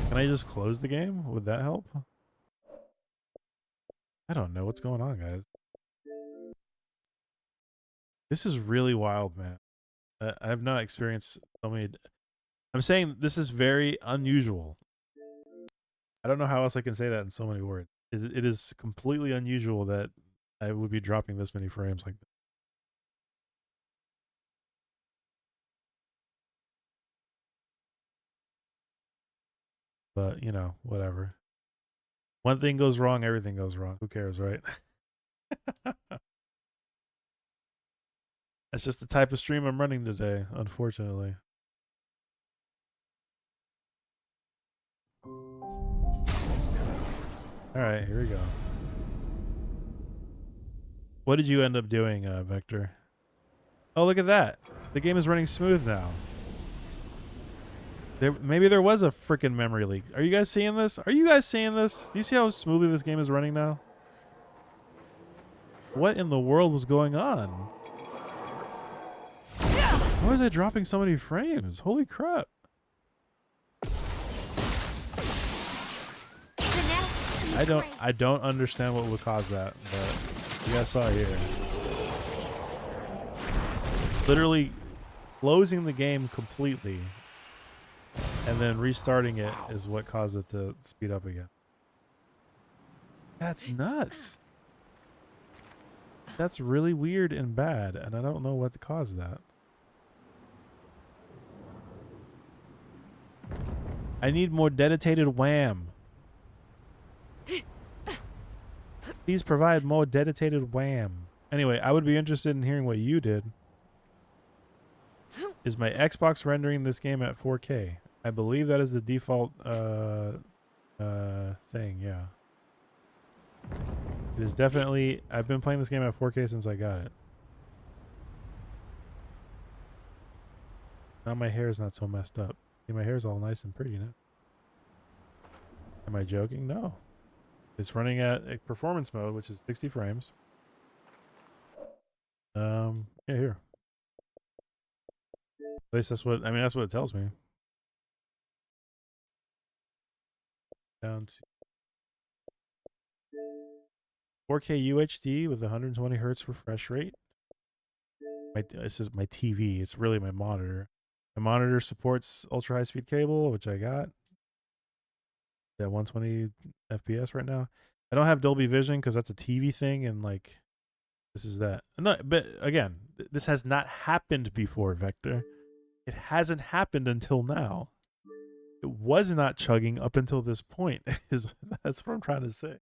S1: Can I just close the game? Would that help? I don't know what's going on, guys. This is really wild, man. I have not experienced so many. I'm saying this is very unusual. I don't know how else I can say that in so many words. It is completely unusual that I would be dropping this many frames like this. But, you know, whatever. One thing goes wrong, everything goes wrong. Who cares, right? That's just the type of stream I'm running today, unfortunately. Alright, here we go. What did you end up doing, Vector? Oh, look at that. The game is running smooth now. Maybe there was a freaking memory leak. Are you guys seeing this? Are you guys seeing this? Do you see how smoothly this game is running now? What in the world was going on? Why was I dropping so many frames? Holy crap. I don't understand what would cause that, but you guys saw it here. Literally closing the game completely and then restarting it is what caused it to speed up again. That's nuts. That's really weird and bad, and I don't know what caused that. I need more dedicated WAM. Please provide more dedicated WAM. Anyway, I would be interested in hearing what you did. Is my Xbox rendering this game at 4K? I believe that is the default thing, yeah. It is definitely... I've been playing this game at 4K since I got it. Now my hair is not so messed up. See, my hair is all nice and pretty now. Am I joking? No. It's running at a performance mode, which is 60 frames. Yeah, here. At least that's what... I mean, that's what it tells me. Down to 4K UHD with 120 hertz refresh rate. This is my TV. It's really my monitor. My monitor supports ultra high speed cable, which I got. At 120 FPS right now. I don't have Dolby Vision because that's a TV thing, and like, this is that. No, but again, this has not happened before, Vector. It hasn't happened until now. It was not chugging up until this point. That's what I'm trying to say.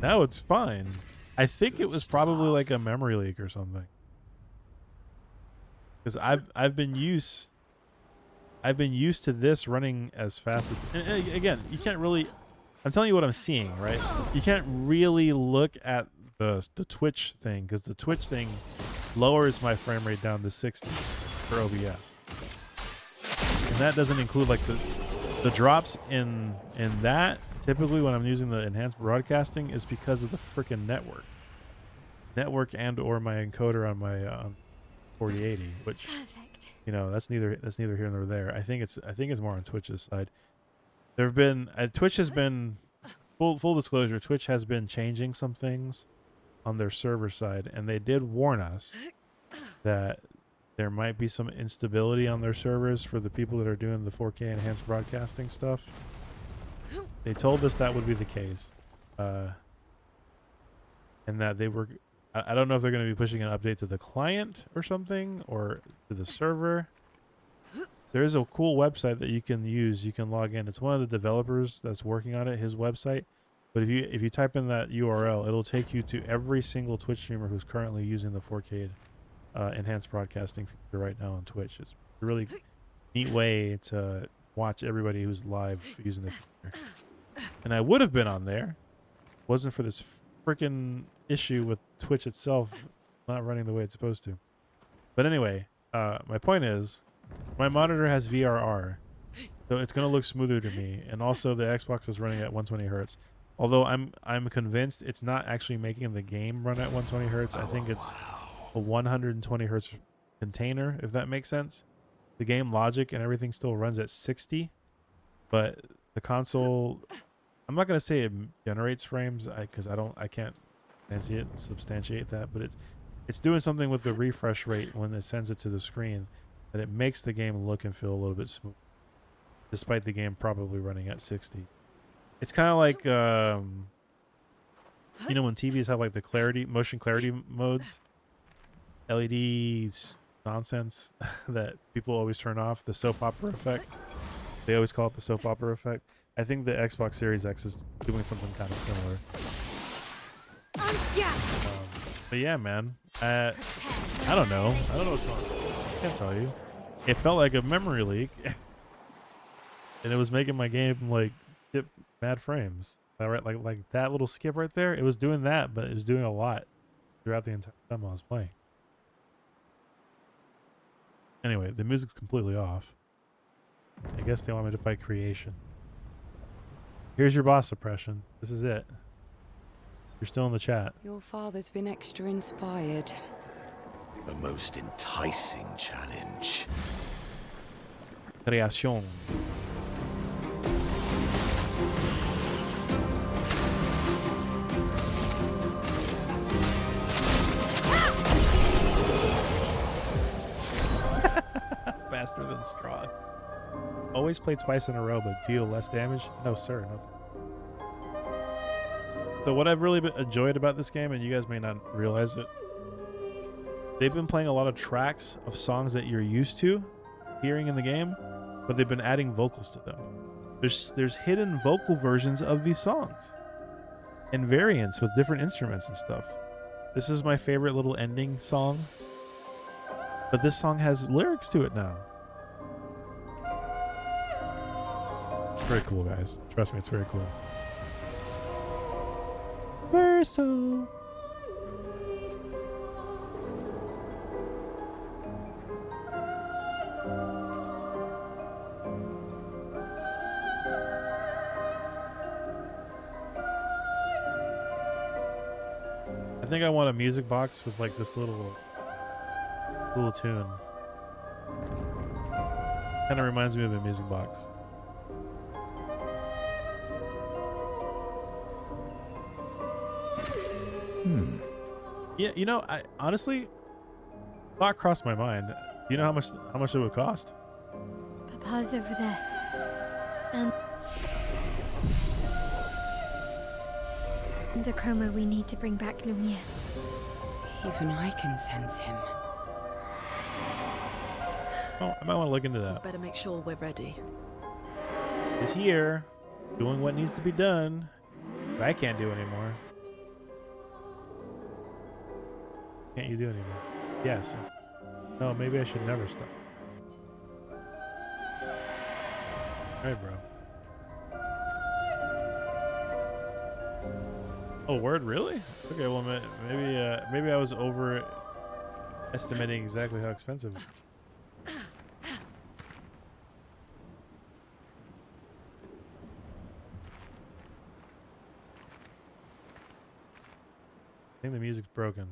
S1: Now it's fine. I think it was probably like a memory leak or something. Because I've been used to this running as fast as... And again, you can't really... I'm telling you what I'm seeing, right? You can't really look at the Twitch thing, because the Twitch thing lowers my frame rate down to 60 for OBS. And that doesn't include like the drops in that. Typically when I'm using the enhanced broadcasting is because of the freaking network and or my encoder on my 4080, which
S2: Perfect.
S1: you know, that's neither here nor there. I think it's more on Twitch's side. There've been Twitch has been full disclosure, Twitch has been changing some things on their server side, and they did warn us that there might be some instability on their servers for the people that are doing the 4K enhanced broadcasting stuff. They told us that would be the case, and that they were... I don't know if they're going to be pushing an update to the client or something, or to the server. There is a cool website that you can use. You can log in. It's one of the developers that's working on it, his website. But if you type in that URL, it'll take you to every single Twitch streamer who's currently using the 4K enhanced broadcasting feature right now on Twitch. It's a really neat way to watch everybody who's live using the feature. And I would have been on there, wasn't for this freaking issue with Twitch itself not running the way it's supposed to. But anyway, my point is, my monitor has VRR, so it's going to look smoother to me. And also the Xbox is running at 120 hertz. Although I'm convinced it's not actually making the game run at 120 hertz. I think it's a 120 hertz container, if that makes sense. The game logic and everything still runs at 60, but the console, I'm not going to say it generates frames because I can't fancy it and substantiate that, but it's doing something with the refresh rate when it sends it to the screen that it makes the game look and feel a little bit smooth, despite the game probably running at 60. It's kind of like, you know, when TVs have like the motion clarity modes, LED nonsense that people always turn off, the soap opera effect. They always call it the soap opera effect. I think the Xbox Series X is doing something kind of similar. But yeah, man, I don't know. I don't know what's going on. I can't tell you. It felt like a memory leak, and it was making my game like skip mad frames. Right, like that little skip right there. It was doing that, but it was doing a lot throughout the entire time I was playing. Anyway, the music's completely off. I guess they want me to fight creation. Here's your boss suppression. This is it. You're still in the chat.
S3: Your father's been extra inspired.
S4: A most enticing challenge.
S1: Creación. faster than strong. Always play twice in a row, but deal less damage? No, sir. No. So what I've really enjoyed about this game, and you guys may not realize it, they've been playing a lot of tracks of songs that you're used to hearing in the game, but they've been adding vocals to them. There's hidden vocal versions of these songs and variants with different instruments and stuff. This is my favorite little ending song, but this song has lyrics to it now. It's very cool, guys. Trust me, it's very cool. Verso. I think I want a music box with like this little tune. Kind of reminds me of a music box. Yeah, you know, I honestly thought crossed my mind. Do you know how much it would cost?
S2: Papa's over there. And the chroma we need to bring back Lumiere.
S3: Even I can sense him.
S1: Oh, I might want to look into that.
S6: Better make sure we're ready.
S1: He's here, doing what needs to be done. But I can't do anymore. Can't you do anymore? Yes. No, maybe I should never stop. All right, bro. Oh, word, really? Okay, well, maybe I was overestimating exactly how expensive. I think the music's broken.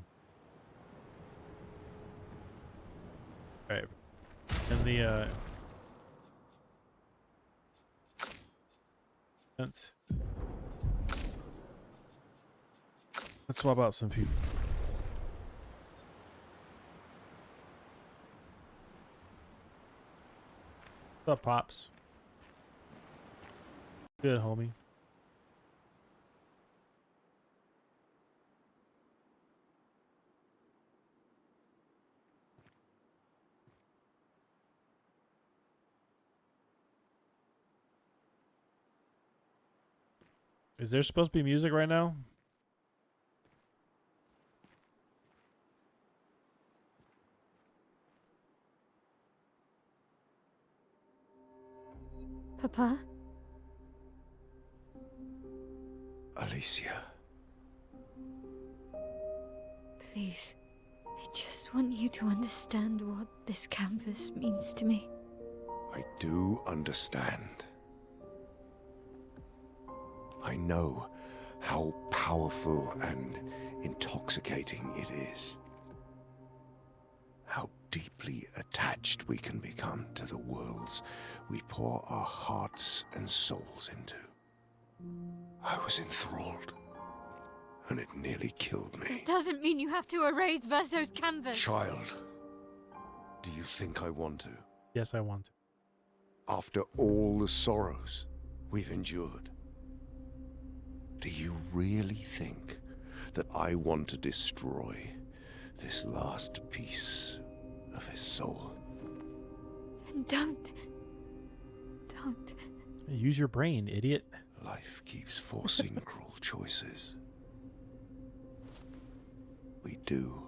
S1: All right, and the let's swap out some people. What's up, Pops? Good, homie. Is there supposed to be music right now?
S2: Papa?
S7: Alicia.
S2: Please. I just want you to understand what this canvas means to me.
S7: I do understand. I know how powerful and intoxicating it is. How deeply attached we can become to the worlds we pour our hearts and souls into. I was enthralled, and it nearly killed me.
S2: It doesn't mean you have to erase Verso's canvas.
S7: Child, do you think I want to?
S1: Yes, I want to.
S7: After all the sorrows we've endured, do you really think that I want to destroy this last piece of his soul?
S2: Then don't.
S1: Use your brain, idiot.
S7: Life keeps forcing cruel choices. We do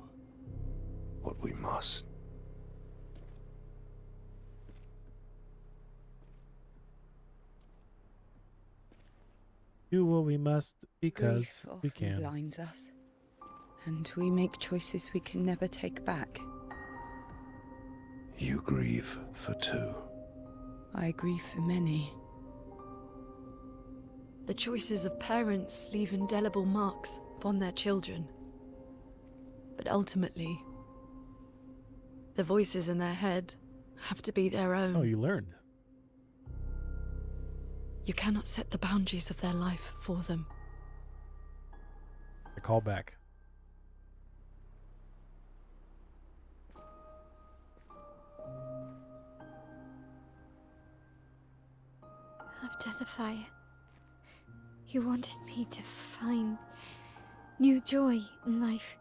S7: what we must.
S1: Do what we must because
S3: Grief
S1: we
S3: often
S1: can.
S3: blinds us, and we make choices we can never take back.
S7: You grieve for two.
S3: I grieve for many.
S6: The choices of parents leave indelible marks upon their children. But ultimately, the voices in their head have to be their own.
S1: Oh, you learned.
S6: You cannot set the boundaries of their life for them.
S1: I call back.
S2: after the fire. You wanted me to find new joy in life.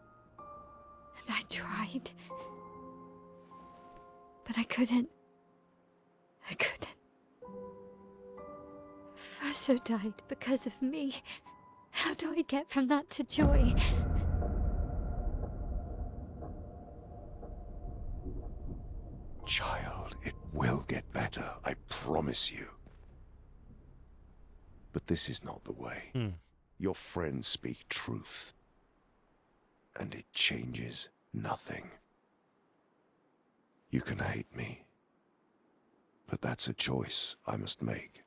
S2: And I tried. But I couldn't. I couldn't. Faso died because of me. How do I get from that to joy?
S7: Child, it will get better, I promise you. But this is not the way. Your friends speak truth. And it changes nothing. You can hate me. But that's a choice I must make.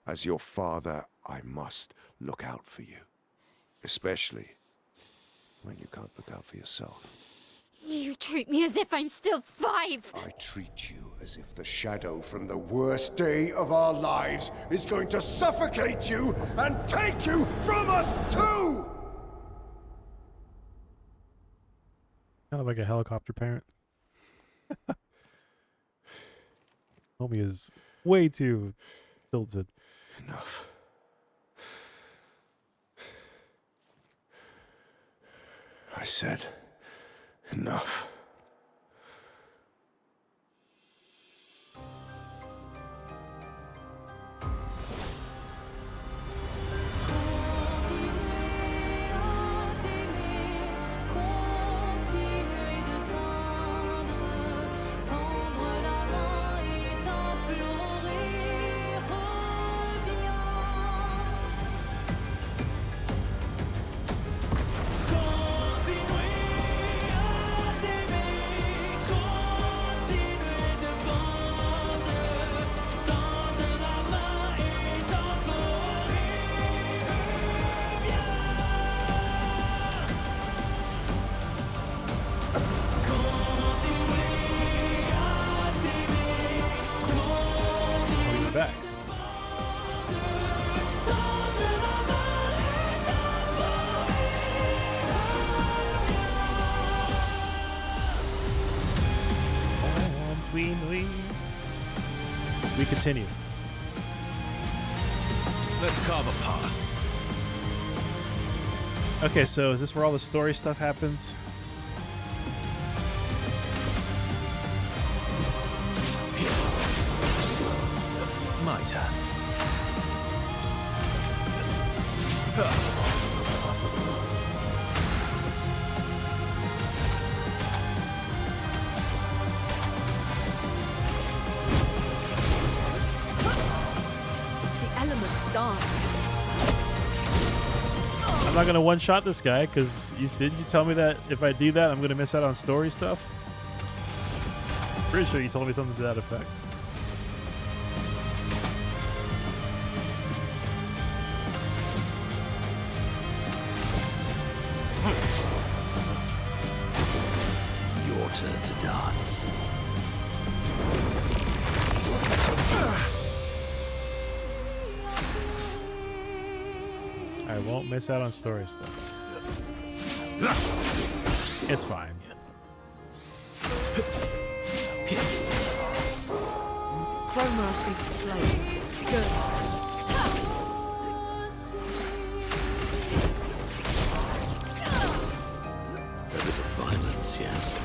S7: As your father, I must look out for you. Especially when you can't look out for yourself.
S2: You treat me as if I'm still 5!
S7: I treat you as if the shadow from the worst day of our lives is going to suffocate you and take you from us too!
S1: Kind of like a helicopter parent. Homie is way too tilted.
S7: Enough. I said enough.
S1: Back. We continue.
S4: Let's carve a path.
S1: Okay, so is this where all the story stuff happens?
S4: My turn.
S6: The elements dance.
S1: I'm not gonna one-shot this guy because didn't you tell me that if I do that, I'm gonna miss out on story stuff? Pretty sure you told me something to that effect.
S5: Your turn to dance.
S1: I won't miss out on story stuff. It's fine.
S6: Chroma is flowing. Good.
S5: A bit of violence, yes.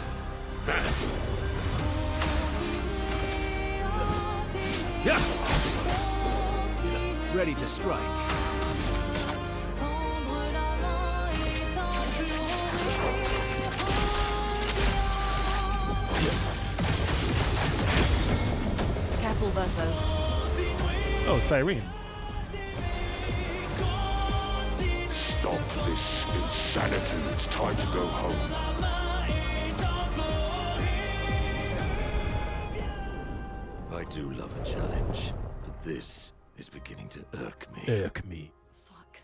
S4: Ready to strike.
S6: Careful, Verso.
S1: Oh, Cyrene.
S7: Stop this insanity. It's time to go home.
S5: I do love a challenge, but this is beginning to irk me.
S1: Irk me.
S6: Fuck.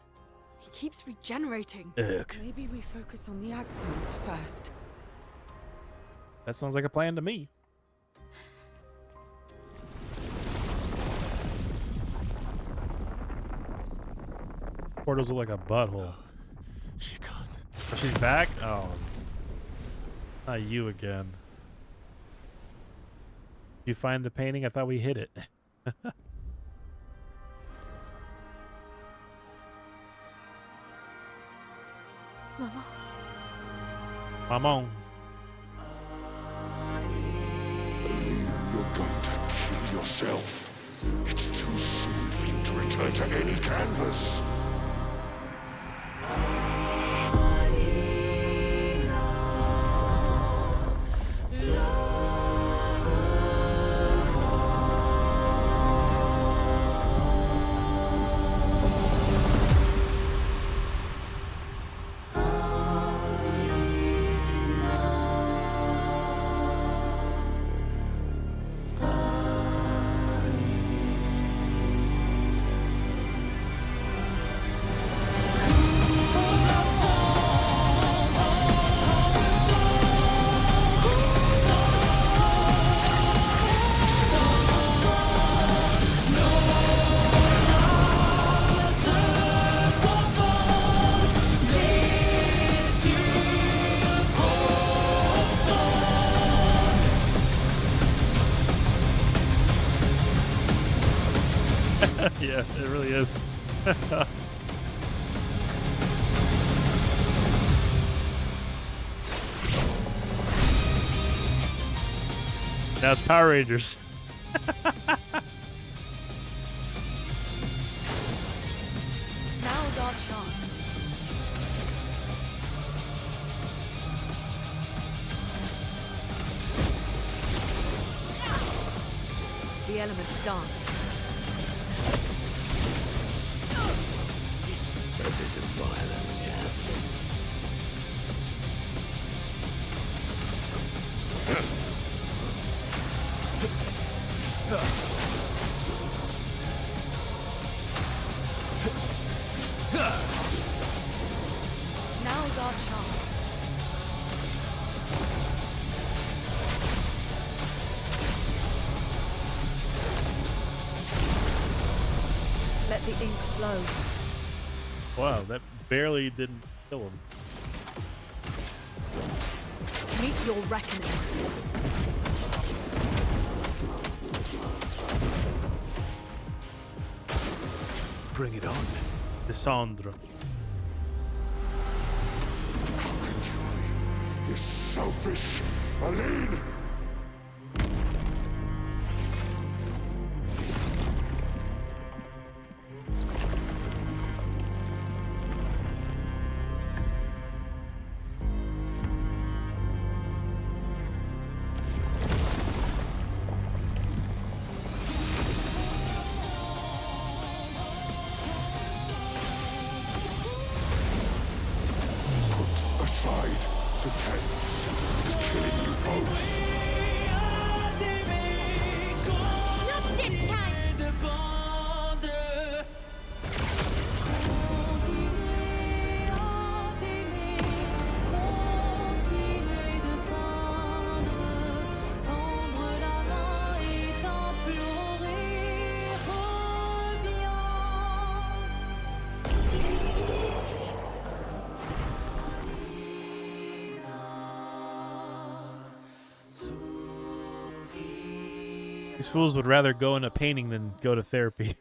S6: He keeps regenerating.
S1: Irk.
S3: Maybe we focus on the axons first.
S1: That sounds like a plan to me. Portals look like a butthole.
S4: She gone.
S1: Oh, she's back? Oh. Not you again. You find the painting? I thought we hit it.
S2: Mama.
S1: Mamon.
S7: You're going to kill yourself. It's too soon for you to return to any canvas.
S1: Yeah, it really is. Now it's Power Rangers.
S6: Now's our chance. The elements dance.
S5: A bit of violence, yes.
S6: Now's our chance. Let the ink flow.
S1: Wow, that barely didn't kill him.
S6: Meet your reckoning.
S4: Bring it on.
S1: Descendre.
S7: How can you be this selfish, Aline? Aside, the canvas is killing you both.
S2: Not this time!
S1: These fools would rather go into painting than go to therapy.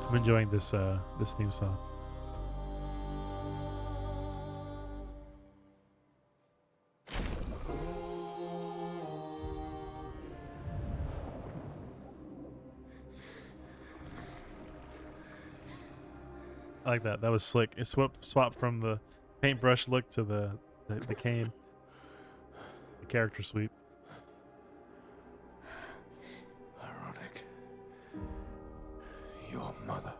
S1: I'm enjoying this this theme song. I like that. That was slick. It swapped from the paintbrush look to the cane. The character sweep.
S7: Ironic. Your mother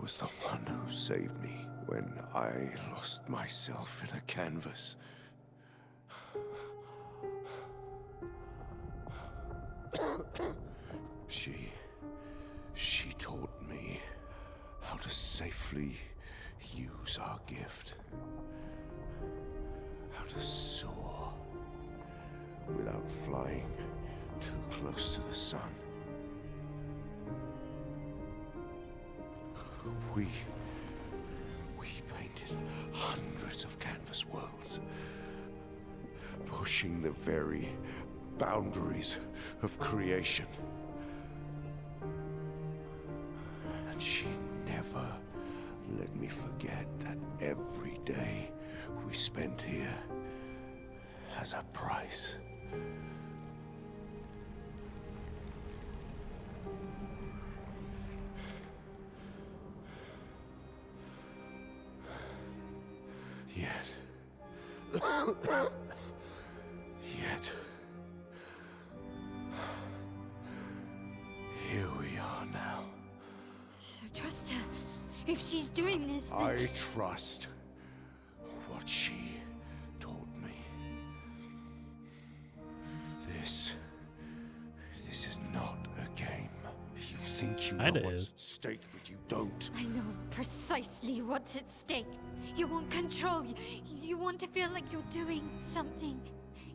S7: was the one who saved me when I lost myself in a canvas. She taught me how to safely use our gift. How to soar without flying too close to the sun. We painted hundreds of canvas worlds, pushing the very boundaries of creation. she never let me forget that every day we spent here has a price. Yet, here we are now.
S2: So trust her. If she's doing this, then...
S7: I trust what she taught me. This is not a game. You think you know
S1: Kinda
S7: what's
S1: is.
S7: at stake, but you don't.
S2: I know precisely what's at stake. You want control. You want to feel like you're doing something.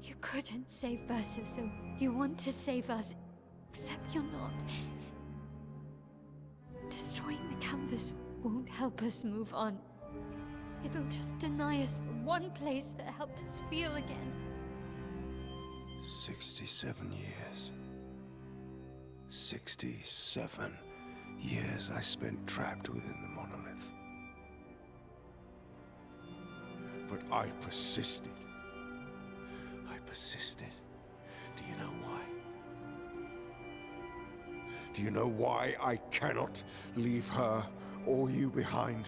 S2: You couldn't save Verso, so you want to save us. Except you're not. Destroying the canvas won't help us move on. It'll just deny us the one place that helped us feel again.
S7: 67 years. 67 years I spent trapped within the monolith. But I persisted. I persisted. Do you know why? Do you know why I cannot leave her or you behind?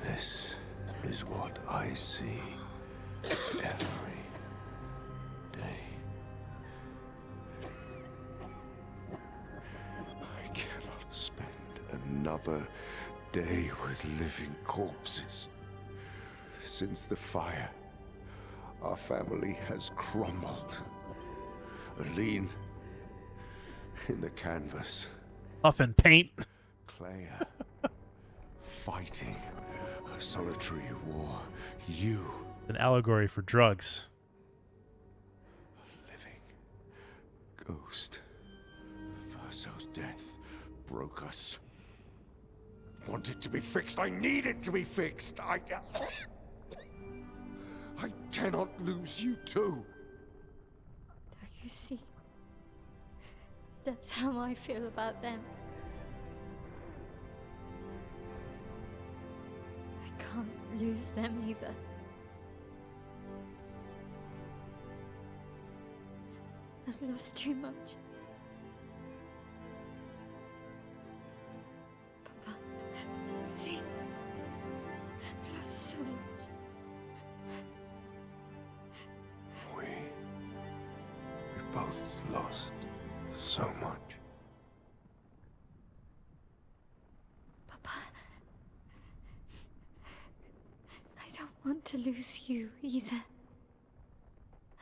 S7: This is what I see every day. I cannot spend another day with living corpses. Since the fire, our family has crumbled. Aline in the canvas.
S1: Puff and paint.
S7: Clea fighting a solitary war. You,
S1: An allegory for drugs.
S7: a living ghost. Verso's death broke us. Want it to be fixed. I need it to be fixed. I cannot lose you too.
S2: Don't you see? That's how I feel about them. I can't lose them either. I've lost too much. Papa, see? I've lost so much.
S7: We both lost so much.
S2: Papa, I don't want to lose you either.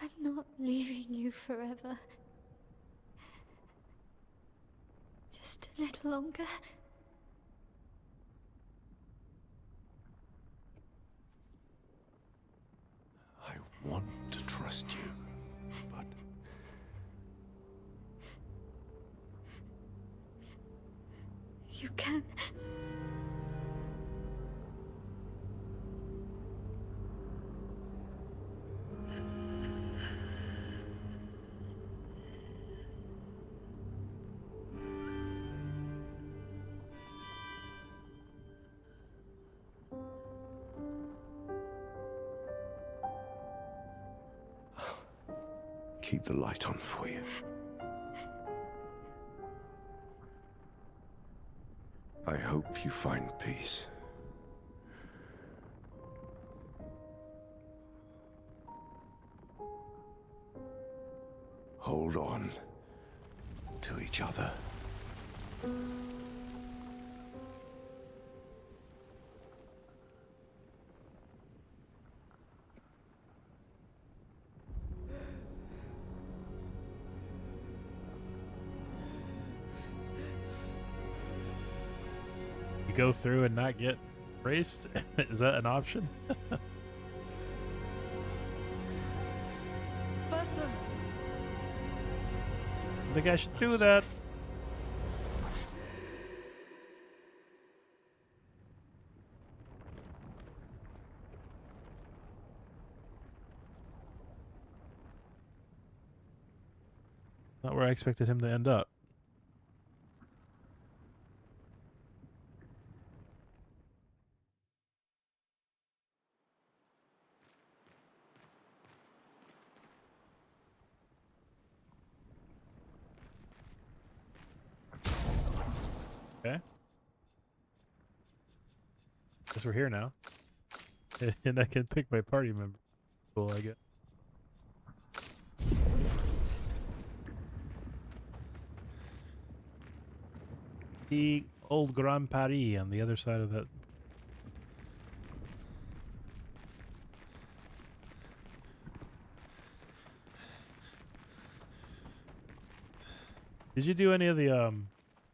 S2: I'm not leaving you forever. Just a little longer.
S7: I want to trust you, but
S2: You can.
S7: keep the light on for you. I hope you find peace. Hold on to each other.
S1: You go through and not get raced? Is that an option?
S6: Verso!
S1: I think I should do that. Not where I expected him to end up. Okay. Guess we're here now. And I can pick my party member. Cool, I guess. The old Grand Paris on the other side of that. Did you do any of the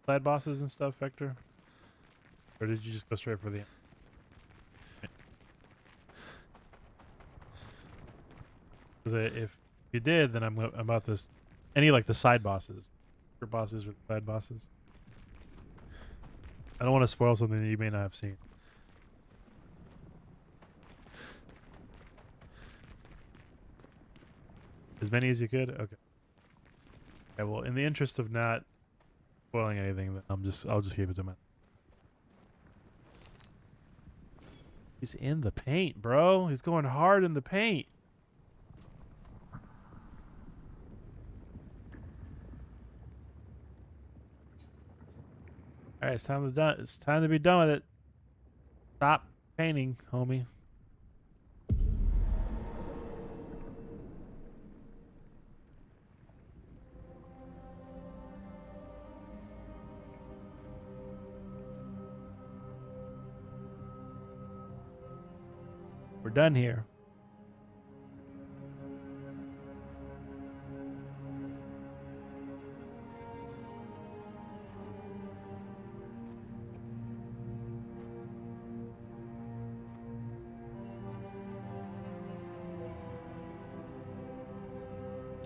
S1: side bosses and stuff, Vector? Or did you just go straight for the... Because if you did, then I'm about this... Any, like, the side bosses. Or bosses or side bosses. I don't want to spoil something that you may not have seen. As many as you could? Okay. Okay, well, in the interest of not spoiling anything, then I'll just keep it to myself. He's in the paint, bro. He's going hard in the paint. All right, it's time to be done with it. Stop painting, homie. We're done here.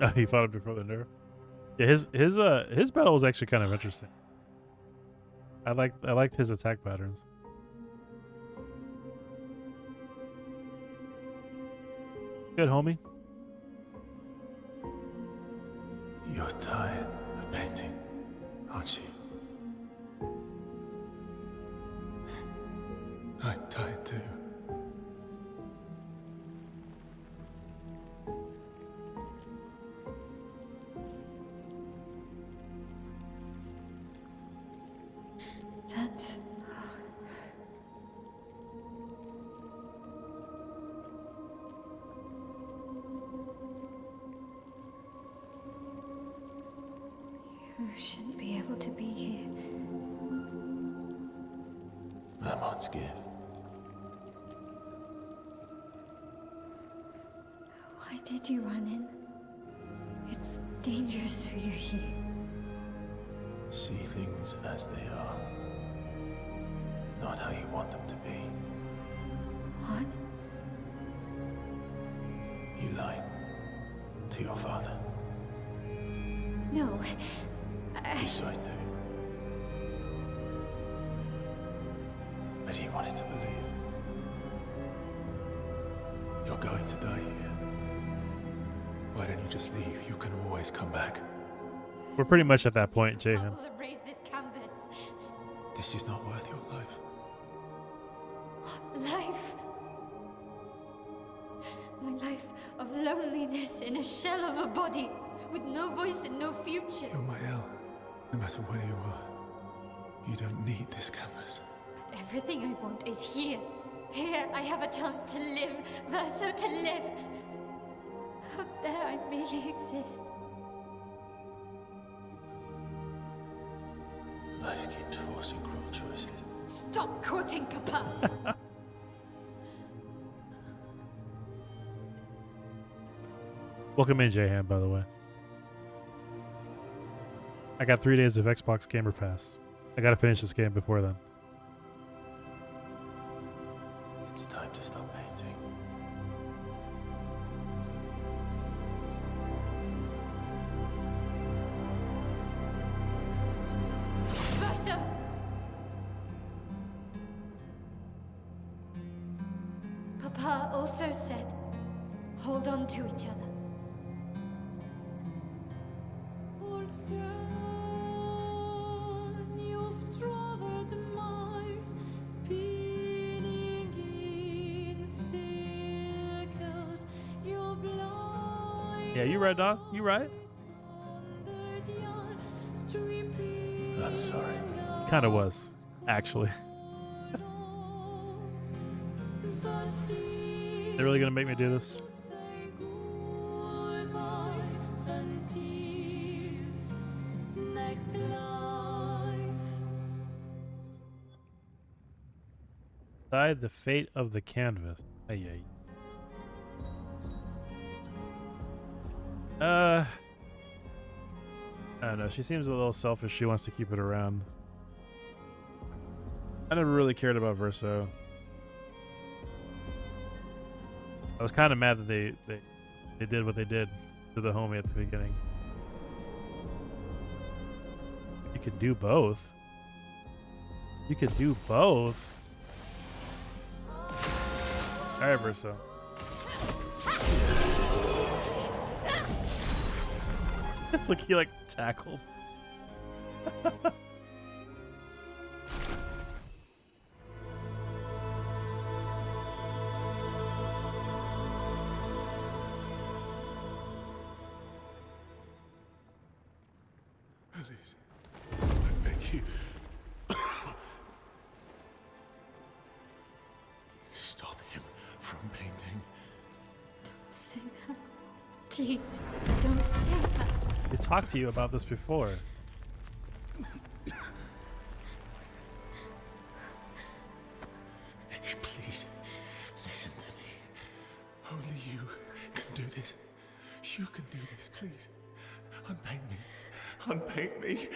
S1: Oh, he fought it before the nerf. Yeah, his battle was actually kind of interesting. I liked his attack patterns. Good, homie.
S4: You're tired of painting, aren't you? I'm tired too.
S2: That's... You shouldn't be able to be here.
S4: Vermont's gift.
S2: Why did you run in? It's dangerous for you here.
S4: See things as they are. Not how you want them to be.
S2: What?
S4: You lied to your father.
S2: No.
S4: You saw it too. But he wanted to believe. You're going to die here. Why don't you just leave? You can always come back.
S1: We're pretty much at that point, Jahan.
S2: I'll erase this canvas.
S4: This is not worth your life.
S2: What life? My life of loneliness in a shell of a body, with no voice and no future.
S4: You're my El. No matter where you are, you don't need this canvas.
S2: But everything I want is here. Here I have a chance to live, Verso to live. Out there I merely exist.
S4: Life keeps forcing cruel choices.
S2: Stop quoting Papa!
S1: Welcome in, Jahan, by the way. I got 3 days of Xbox Gamer Pass. I gotta finish this game before then.
S4: It's time to stop painting.
S2: Verso! Papa also said, hold on to each other.
S1: Yeah, you right, dog. You right.
S4: I'm sorry.
S1: Kind of was, actually. They're really gonna make me do this? Decide the fate of the canvas. Ay, ay. I don't know. She seems a little selfish. She wants to keep it around. I never really cared about Verso. I was kind of mad that they did what they did to the homie at the beginning. You could do both. You could do both. All right, Verso. It's like he tackled.
S7: Please, I beg you. Stop him from painting.
S2: Don't say that. Please, don't say that.
S1: We talked to you about this before.
S7: Please, listen to me. Only you can do this. You can do this, please. Unpaint me. Unpaint me.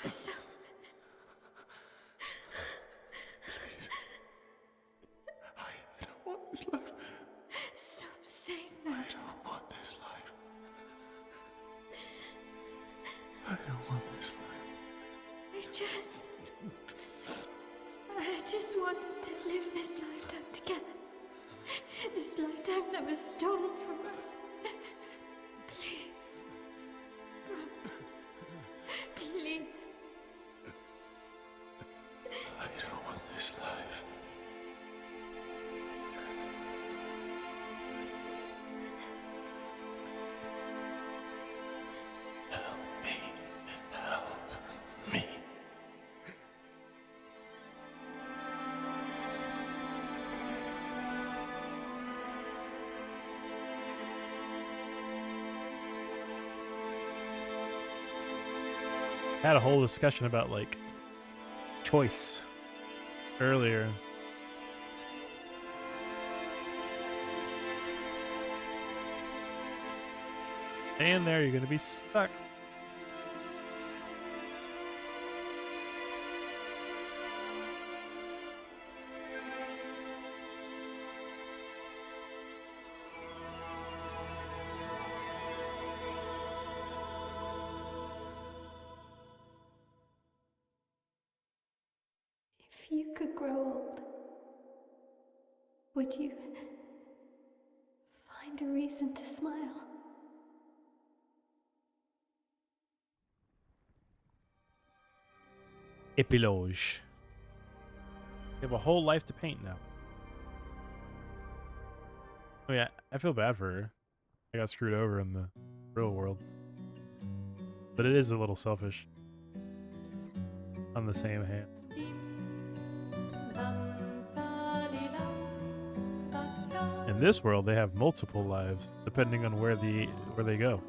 S2: So,
S7: Please. I don't want this life.
S2: stop saying
S7: I
S2: that.
S7: don't want this life. I don't want this life.
S2: I just wanted to live this lifetime together. This lifetime that was stolen from us. Please. Bro. Please.
S7: I don't want this life. Help me. Help me.
S1: Had a whole discussion about choice earlier. And there, you're gonna be stuck.
S2: If you could grow old, would you find a reason to smile?
S1: Epilogue. You have a whole life to paint now. Oh yeah, I feel bad for her. I got screwed over in the real world. But it is a little selfish. On the same hand. In this world, they have multiple lives, depending on where they go.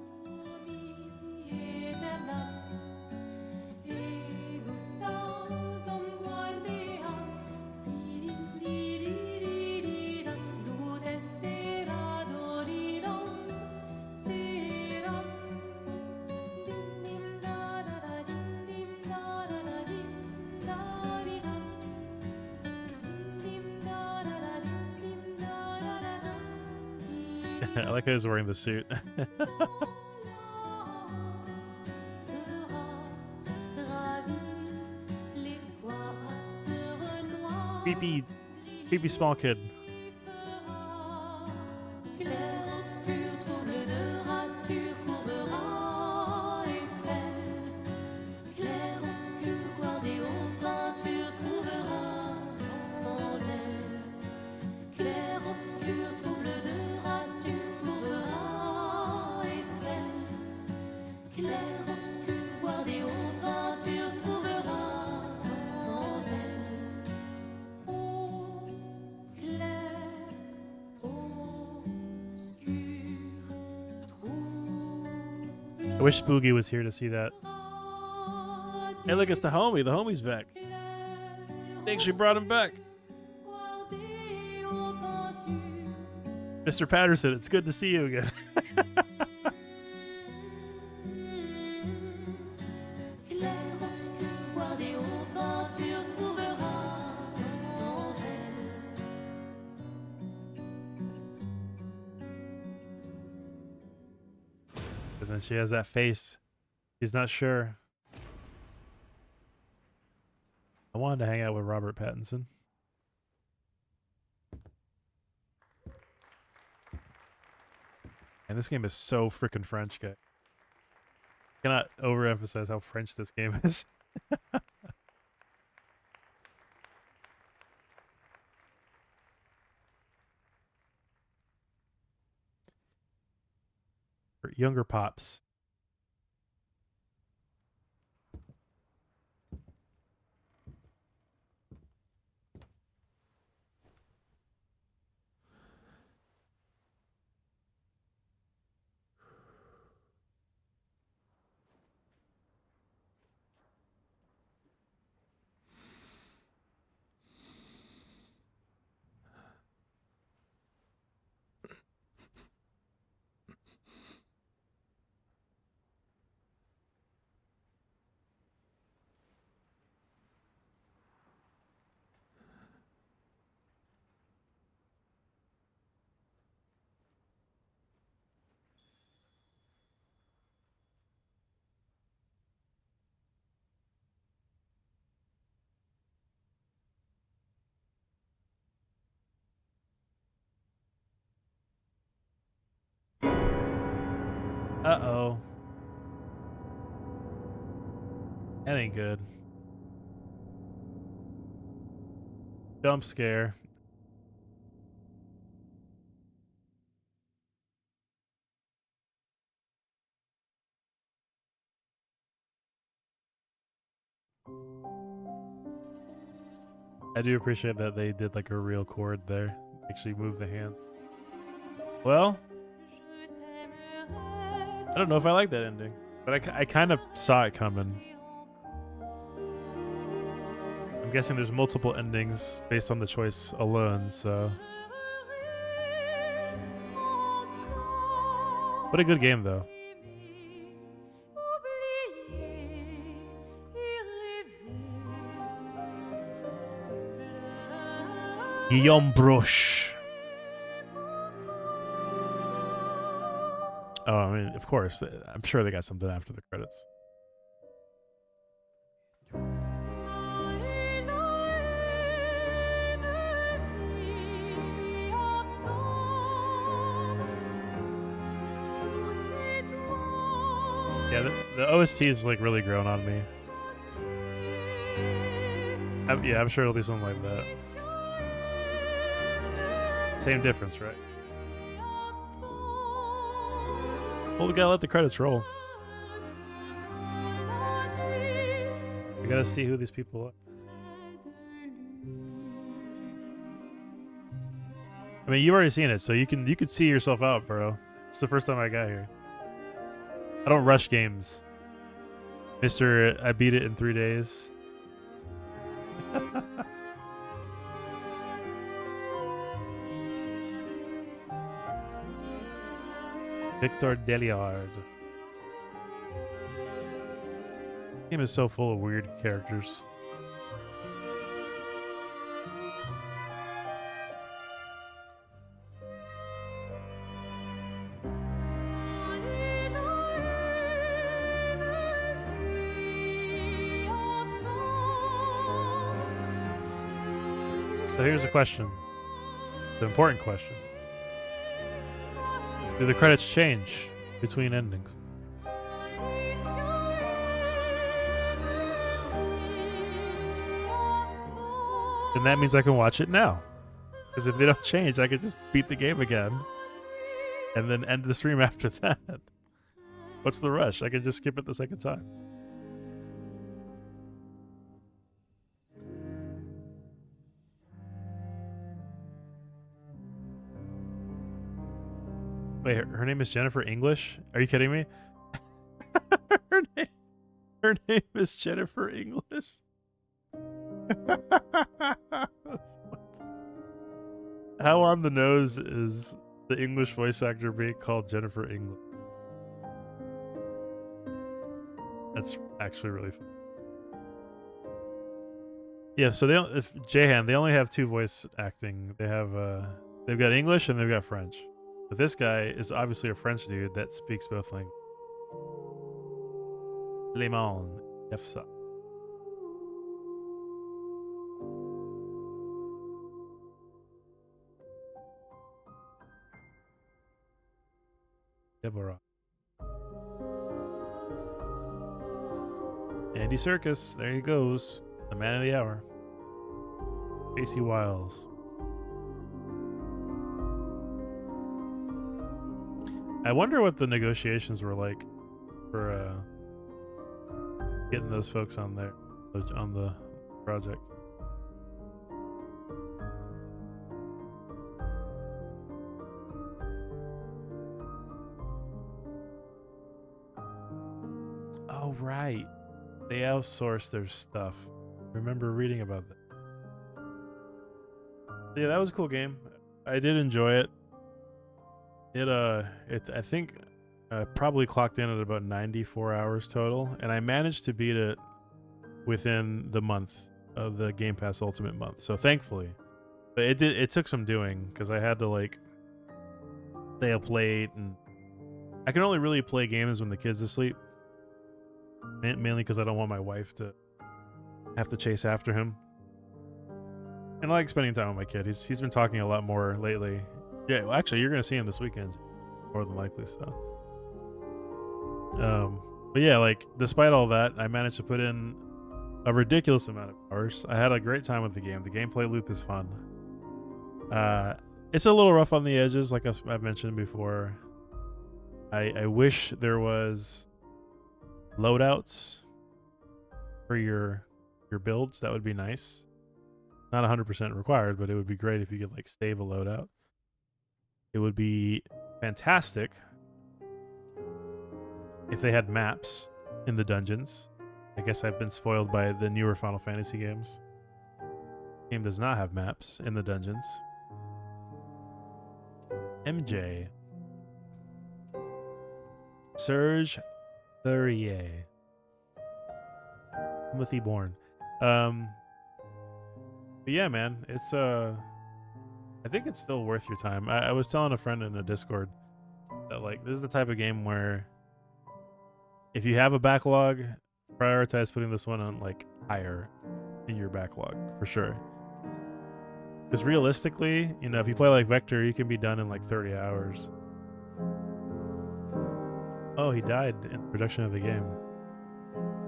S1: I like how he's wearing the suit. creepy small kid. I wish Spooky was here to see that. Hey, look, it's the homie. The homie's back. Thanks, you brought him back. Mr. Patterson, it's good to see you again. And then she has that face. She's not sure. I wanted to hang out with Robert Pattinson. And this game is so freaking French, guy. Cannot overemphasize how French this game is. For younger pops. Uh-oh. That ain't good. Jump scare. I do appreciate that they did like a real chord there. Actually move the hand. Well, I don't know if I like that ending, but I kind of saw it coming. I'm guessing there's multiple endings based on the choice alone, so. What a good game, though. Guillaume Broche. Oh, I mean, of course. I'm sure they got something after the credits. Yeah, the OST is like really grown on me. Yeah, I'm sure it'll be something like that. Same difference, right? Well, we gotta let the credits roll. We gotta see who these people are. I mean, you've already seen it, so you could see yourself out, bro. It's the first time I got here. I don't rush games. Mister, I beat it in 3 days. Victor Deliard. The game is so full of weird characters. So here's the question. The important question. Do the credits change between endings? And that means I can watch it now. Because if they don't change, I could just beat the game again. And then end the stream after that. What's the rush? I can just skip it the second time. Wait, her name is Jennifer English? Are you kidding me? Her name is Jennifer English. How on the nose is the English voice actor being called Jennifer English? That's actually really fun. Yeah, so if Jahan, they only have 2 voice acting. They have they've got English and they've got French. But this guy is obviously a French dude that speaks both languages. Le Monde, ça. Deborah. Andy Serkis, there he goes. The man of the hour. Casey Wiles. I wonder what the negotiations were like for getting those folks on there on the project. Oh right, they outsourced their stuff. I remember reading about that. Yeah, that was a cool game. I did enjoy it. I think probably clocked in at about 94 hours total, and I managed to beat it within the month of the Game Pass Ultimate month. So thankfully, but it took some doing because I had to like stay up late, and I can only really play games when the kid's asleep, mainly because I don't want my wife to have to chase after him. And I like spending time with my kid. He's been talking a lot more lately. Yeah, well, actually, you're gonna see him this weekend, more than likely. So, but yeah, like despite all that, I managed to put in a ridiculous amount of hours. I had a great time with the game. The gameplay loop is fun. It's a little rough on the edges, like I've mentioned before. I wish there was loadouts for your builds. That would be nice. Not 100% required, but it would be great if you could like save a loadout. It would be fantastic if they had maps in the dungeons. I guess I've been spoiled by the newer Final Fantasy games. The game does not have maps in the dungeons. MJ. Serge Thurier. Timothy Bourne. But yeah, man, it's I think it's still worth your time. I was telling a friend in a Discord that like this is the type of game where if you have a backlog, prioritize putting this one on like higher in your backlog for sure. Because realistically, you know, if you play like Vector, you can be done in like 30 hours. Oh, he died in production of the game.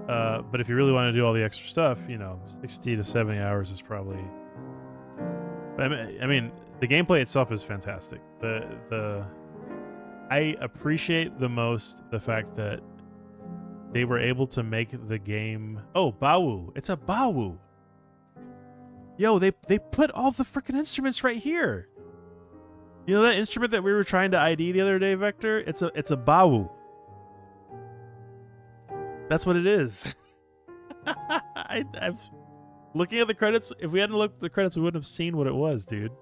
S1: But if you really want to do all the extra stuff, you know, 60 to 70 hours is probably... I mean, the gameplay itself is fantastic. I appreciate the most the fact that they were able to make the game... Oh, Bawu. It's a Bawu. Yo, they put all the freaking instruments right here. You know that instrument that we were trying to ID the other day, Vector? It's a Bawu. That's what it is. I've looking at the credits. If we hadn't looked at the credits, we wouldn't have seen what it was, dude.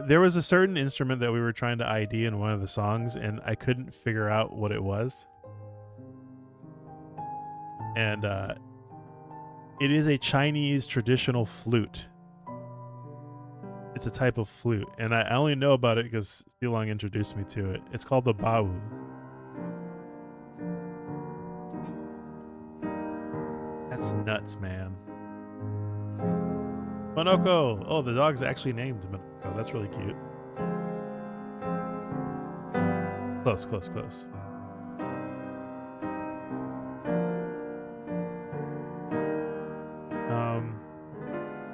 S1: There was a certain instrument that we were trying to ID in one of the songs, and I couldn't figure out what it was. And it is a Chinese traditional flute. It's a type of flute, and I only know about it because Steelong introduced me to it. It's called the Bawu. That's nuts, man. Monoko. Oh, the dog's actually named Monoko. That's really cute. Close, close, close.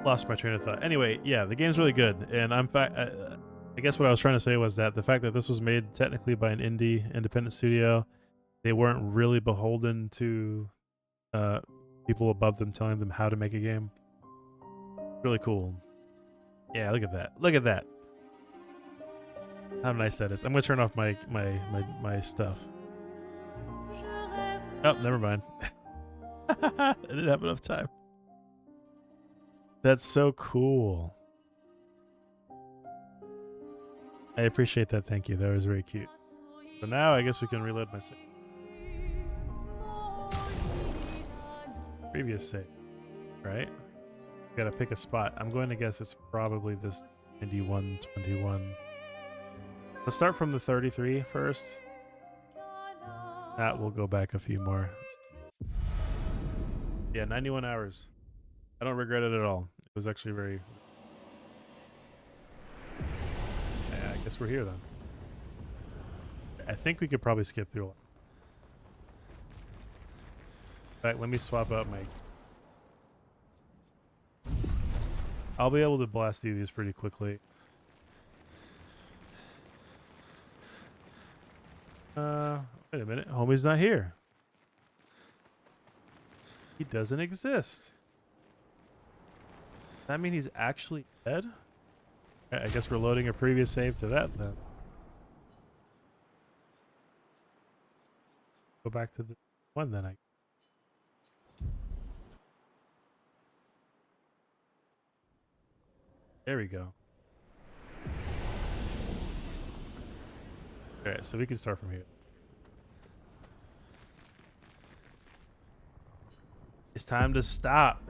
S1: Lost my train of thought. Anyway, yeah, the game's really good, and I guess what I was trying to say was that the fact that this was made technically by an indie independent studio, they weren't really beholden to people above them telling them how to make a game. Really cool. Yeah, look at that. Look at that. How nice that is. I'm gonna turn off my stuff. Oh, never mind. I didn't have enough time. That's so cool. I appreciate that. Thank you. That was very cute. So now I guess we can reload my save. Previous save, right? Gotta pick a spot. I'm going to guess it's probably this 9121. Let's start from the 33 first. That will go back a few more. Yeah, 91 hours. I don't regret it at all. It was actually very... Yeah, I guess we're here then. I think we could probably skip through. In fact, let me swap out my... I'll be able to blast through these pretty quickly. Wait a minute. Homie's not here. He doesn't exist. Does that mean he's actually dead? I guess we're loading a previous save to that then. Go back to the one then. There we go. Alright, so we can start from here. It's time to stop.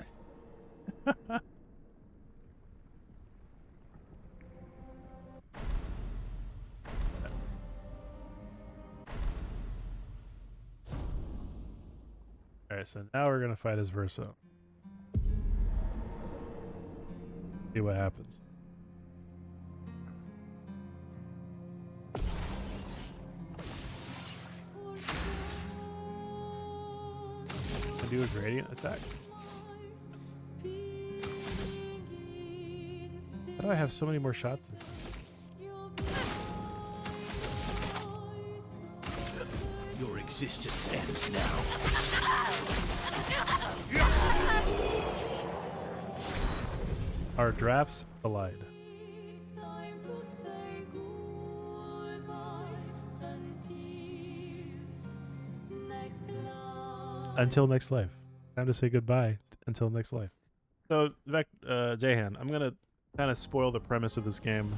S1: Alright, so now we're gonna fight as Verso. See what happens. I do a gradient attack. How do I have so many more shots?
S4: Your existence ends now.
S1: Our drafts collide. Until next life. Time to say goodbye until next life. So, Jahan, I'm going to kind of spoil the premise of this game.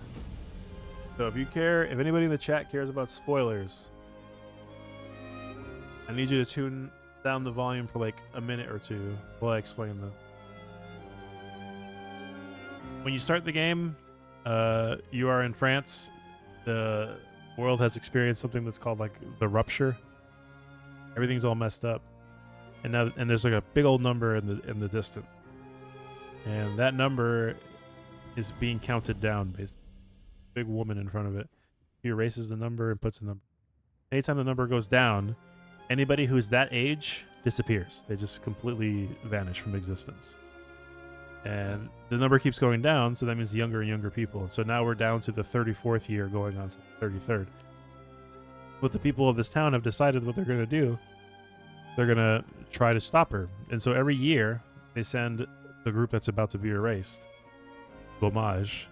S1: So if anybody in the chat cares about spoilers, I need you to tune down the volume for like a minute or two while I explain this. When you start the game, you are in France. The world has experienced something that's called like the rupture. Everything's all messed up. And there's like a big old number in the distance, and that number is being counted down. Basically, big woman in front of it. He erases the number and puts a number. Anytime the number goes down, anybody who's that age disappears. They just completely vanish from existence. And the number keeps going down, so that means younger and younger people. And so now we're down to the 34th year, going on to the 33rd. What the people of this town have decided what they're going to do. They're going to try to stop her. And so every year, they send the group that's about to be erased, Gommage,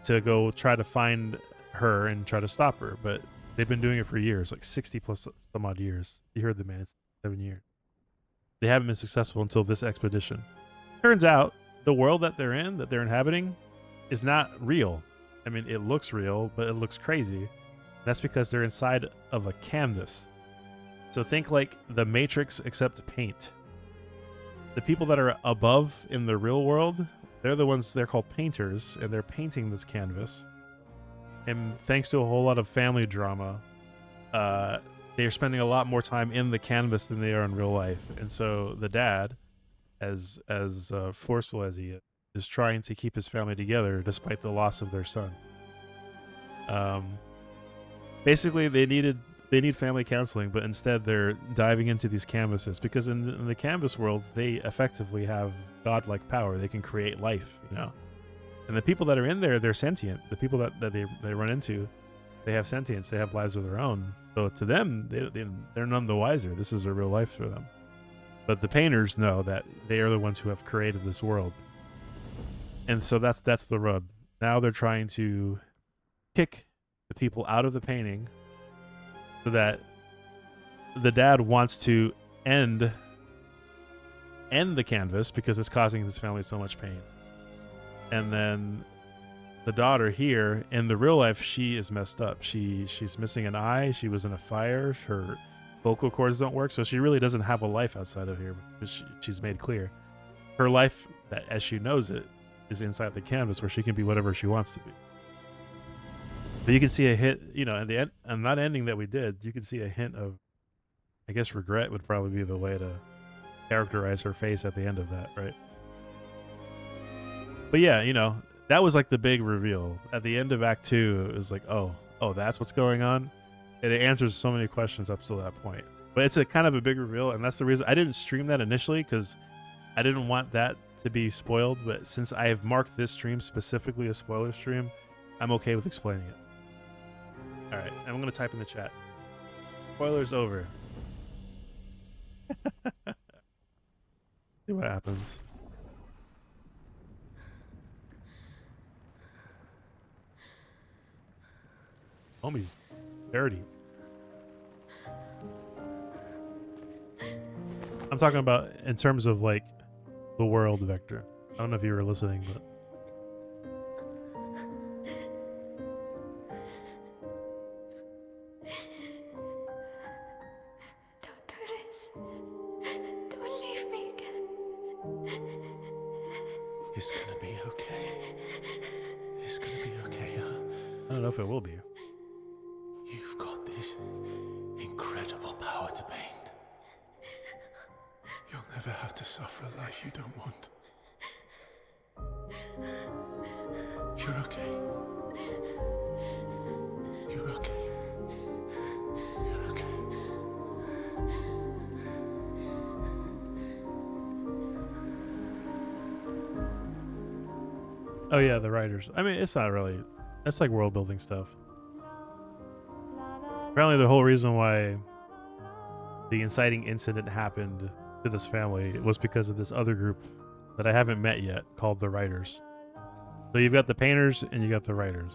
S1: to go try to find her and try to stop her. But they've been doing it for years, like 60 plus some odd years. You heard the man, it's 7 years. They haven't been successful until this expedition. Turns out, the world that they're inhabiting, is not real. I mean, it looks real, but it looks crazy. That's because they're inside of a canvas. So think like the Matrix except paint. The people that are above in the real world, they're called painters, and they're painting this canvas. And thanks to a whole lot of family drama, they're spending a lot more time in the canvas than they are in real life. And so the dad, as forceful as he is trying to keep his family together despite the loss of their son. Basically, they need family counseling, but instead they're diving into these canvases because in the canvas worlds, they effectively have godlike power. They can create life, you know. And the people that are in there, they're sentient. The people that they run into, they have sentience. They have lives of their own. So to them, they're none the wiser. This is a real life for them. But the painters know that they are the ones who have created this world. And so that's the rub. Now they're trying to kick the people out of the painting so that the dad wants to end the canvas because it's causing this family so much pain. And then the daughter here, in the real life, she is messed up. She's missing an eye. She was in a fire. Her vocal cords don't work, so she really doesn't have a life outside of here. She's made clear. Her life, that as she knows it, is inside the canvas where she can be whatever she wants to be. But you can see a hint, you know, at the end, and that ending that we did, you can see a hint of, I guess, regret would probably be the way to characterize her face at the end of that, right? But yeah, you know, that was like the big reveal. At the end of Act 2, it was like, oh, that's what's going on. And it answers so many questions up to that point. But it's a kind of a big reveal, and that's the reason I didn't stream that initially, because I didn't want that to be spoiled. But since I have marked this stream specifically a spoiler stream, I'm okay with explaining it. All right, I'm going to type in the chat. Spoilers over. See what happens. Homie's dirty. I'm talking about in terms of like the world, Vector. I don't know if you were listening, but
S2: Don't do this. Don't leave me again.
S4: It's gonna be okay. It's gonna be okay, huh?
S1: I don't know if it will be.
S4: You've got this incredible power to paint. You'll never have to suffer a life you don't want. You're okay. You're okay. You're okay.
S1: Oh yeah, the writers. I mean, it's not really. That's like world building stuff. Apparently, the whole reason why the inciting incident happened to this family was because of this other group that I haven't met yet called the writers. So you've got the painters and you got the writers,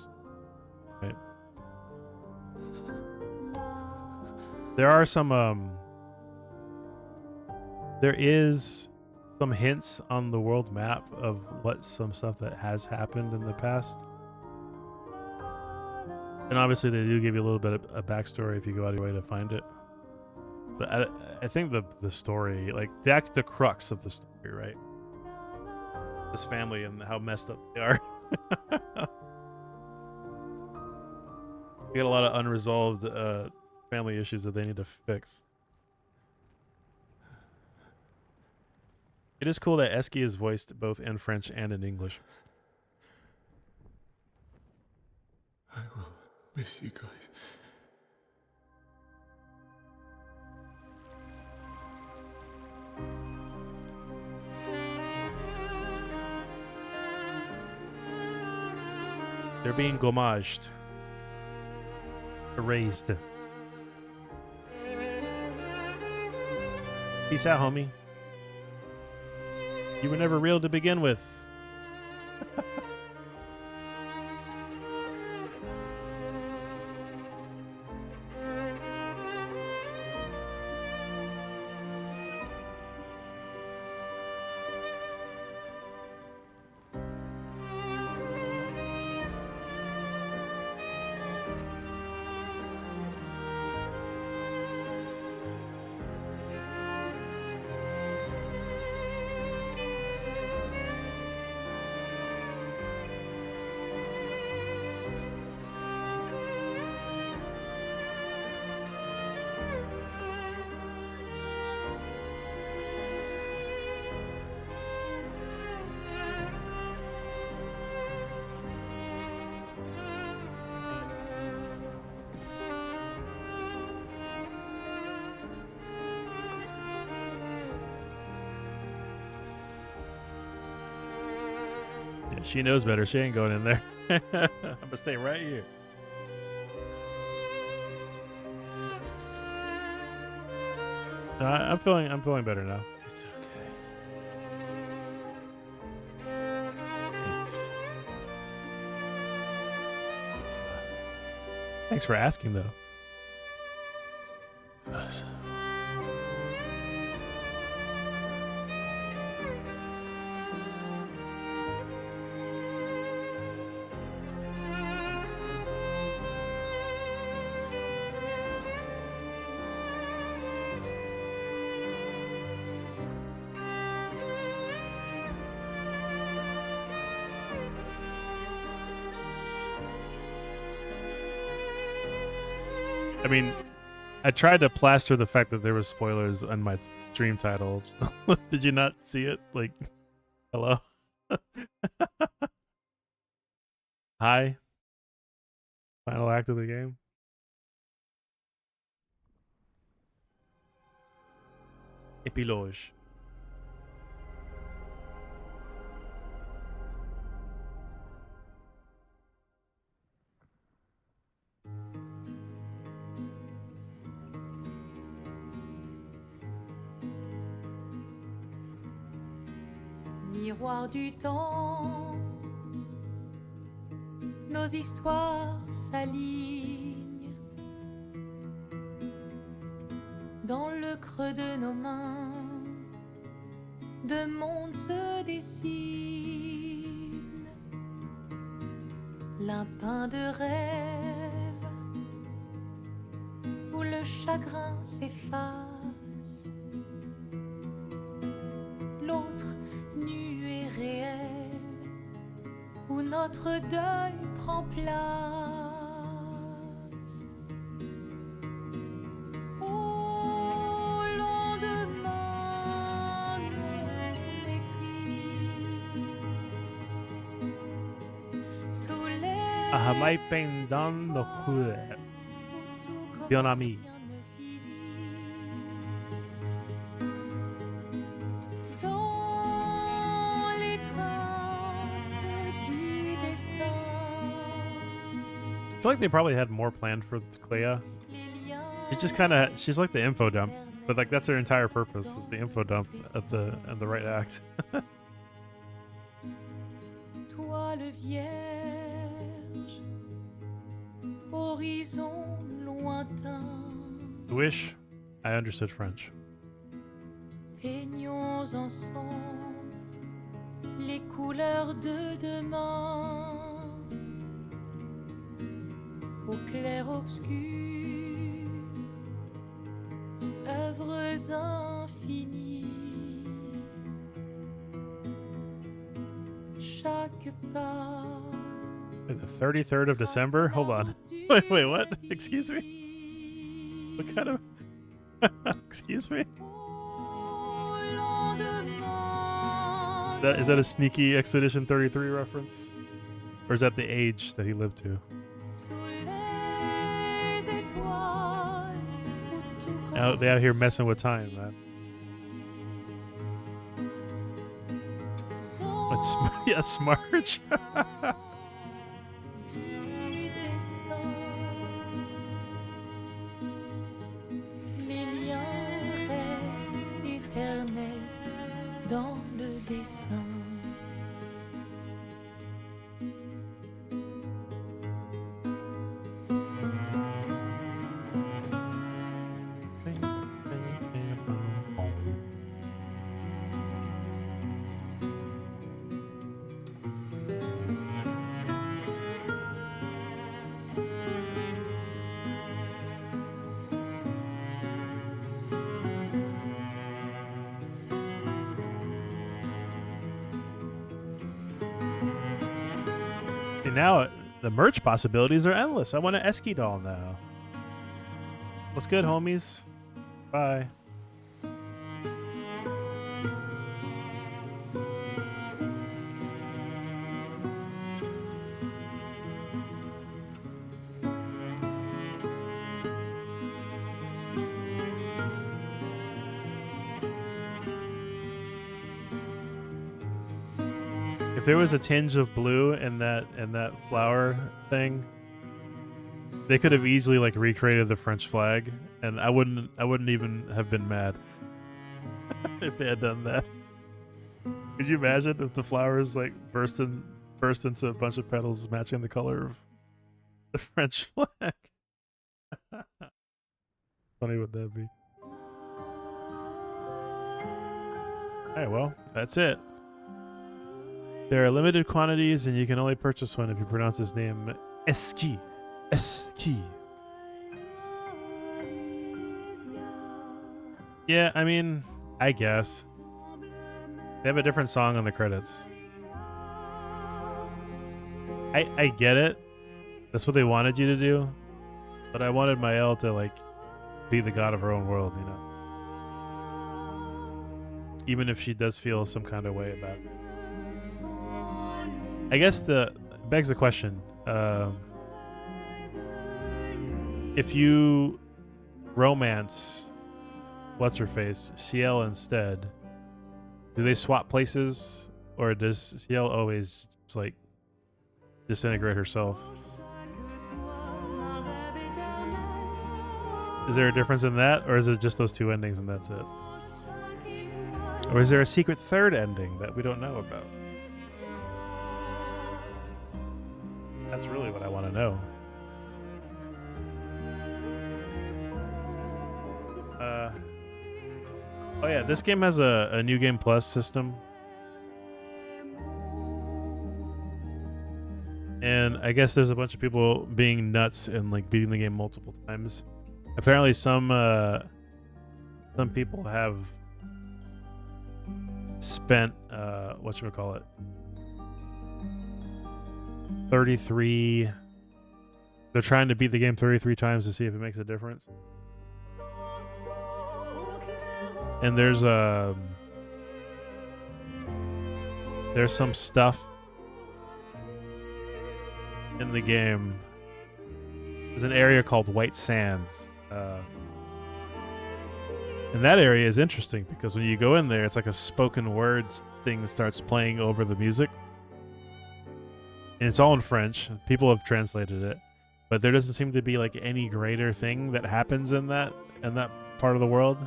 S1: right? There are some there is some hints on the world map of what some stuff that has happened in the past. And obviously they do give you a little bit of a backstory if you go out of your way to find it. But I think the story, like the crux of the story, right? This family and how messed up they are. They got a lot of unresolved family issues that they need to fix. It is cool that Eski is voiced both in French and in English.
S4: I will miss you guys.
S1: They're being gommaged. Erased. Peace out, homie. You were never real to begin with. She knows better. She ain't going in there. I'm gonna stay right here. No, I'm feeling better now.
S4: It's okay. It's
S1: Thanks for asking, though.
S4: Versa.
S1: I mean, I tried to plaster the fact that there were spoilers on my stream title. Did you not see it? Like, hello? Hi. Final act of the game. Epilogue.
S8: Miroir du temps, nos histoires s'alignent dans le creux de nos mains. Deux mondes se dessinent, l'un peint de rêve où le chagrin s'efface, l'autre nu et réel où notre deuil prend place. Au lendemain non écrit, sous les
S1: Ahamai pendando kure.
S8: où tout
S1: Bien
S8: commence,
S1: ami.
S8: rien ne finit. Dans l'étreinte du destin,
S1: I feel like they probably had more planned for Clea.
S8: les liens
S1: She's just kind of, she's like the info dump, but like that's her entire purpose is the info dump of the right act.
S8: toile vierge, horizon lointain,
S1: Wish I understood French.
S8: peignons ensemble les couleurs de demain, au clair obscur, œuvres infinies, chaque pas.
S1: Wait, the 33rd of December? Hold on. Wait, what? Excuse me? What kind of... Excuse me? Is that a sneaky Expedition 33 reference? Or is that the age that he lived to? They out here messing with time, man. What's yeah, Smarge?
S8: Les liens restent éternels dans le dessin.
S1: Now the merch possibilities are endless. I want an Esky doll now. What's good, homies? Bye. If there was a tinge of blue in that flower thing, they could have easily like recreated the French flag, and I wouldn't even have been mad if they had done that. Could you imagine if the flowers like burst into a bunch of petals matching the color of the French flag? Funny would that be? Alright, well, that's it. There are limited quantities, and you can only purchase one if you pronounce his name Esky. Esky. Yeah, I mean, I guess. They have a different song on the credits. I get it. That's what they wanted you to do. But I wanted my Elle to like be the god of her own world, you know. Even if she does feel some kind of way about it. I guess the begs the question. If you romance what's her face, Ciel instead, do they swap places, or does Ciel always just like disintegrate herself? Is there a difference in that, or is it just those two endings and that's it? Or is there a secret third ending that we don't know about? That's really what I want to know. Oh yeah, this game has a New Game Plus system. And I guess there's a bunch of people being nuts and like beating the game multiple times. Apparently some people have spent whatchamacallit, 33. They're trying to beat the game 33 times to see if it makes a difference. And there's some stuff in the game. There's an area called White Sands. And that area is interesting because when you go in there, it's like a spoken words thing starts playing over the music. And it's all in French. People have translated it. But there doesn't seem to be like any greater thing that happens in that part of the world.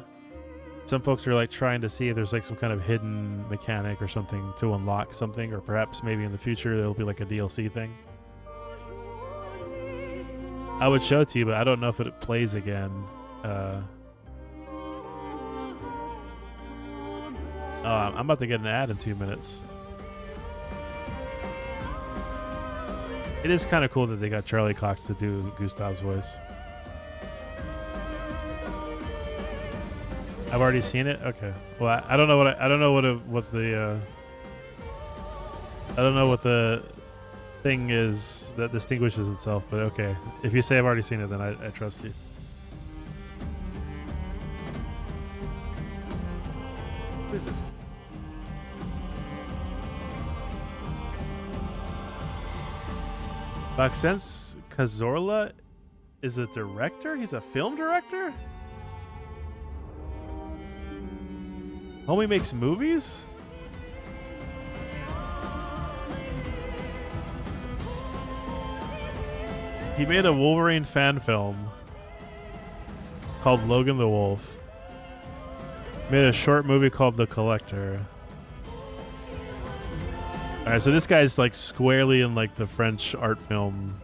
S1: Some folks are like trying to see if there's like some kind of hidden mechanic or something to unlock something, or perhaps maybe in the future there'll be like a DLC thing. I would show it to you, but I don't know if it plays again. I'm about to get an ad in 2 minutes. It is kind of cool that they got Charlie Cox to do Gustav's voice. I've already seen it. Okay. Well, I don't know what the thing is that distinguishes itself, but okay. If you say I've already seen it, then I trust you. What is this? Maxence Cazorla is a director? He's a film director? Homie makes movies? He made a Wolverine fan film called Logan the Wolf. Made a short movie called The Collector. Alright, so this guy's like squarely in like the French art film.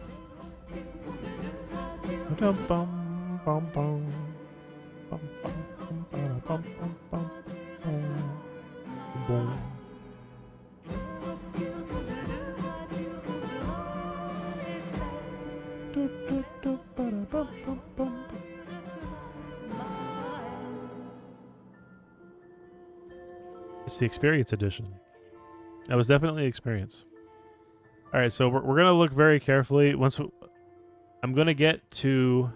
S1: It's the Experience Edition. That was definitely experience. All right, so we're gonna look very carefully. I'm gonna get to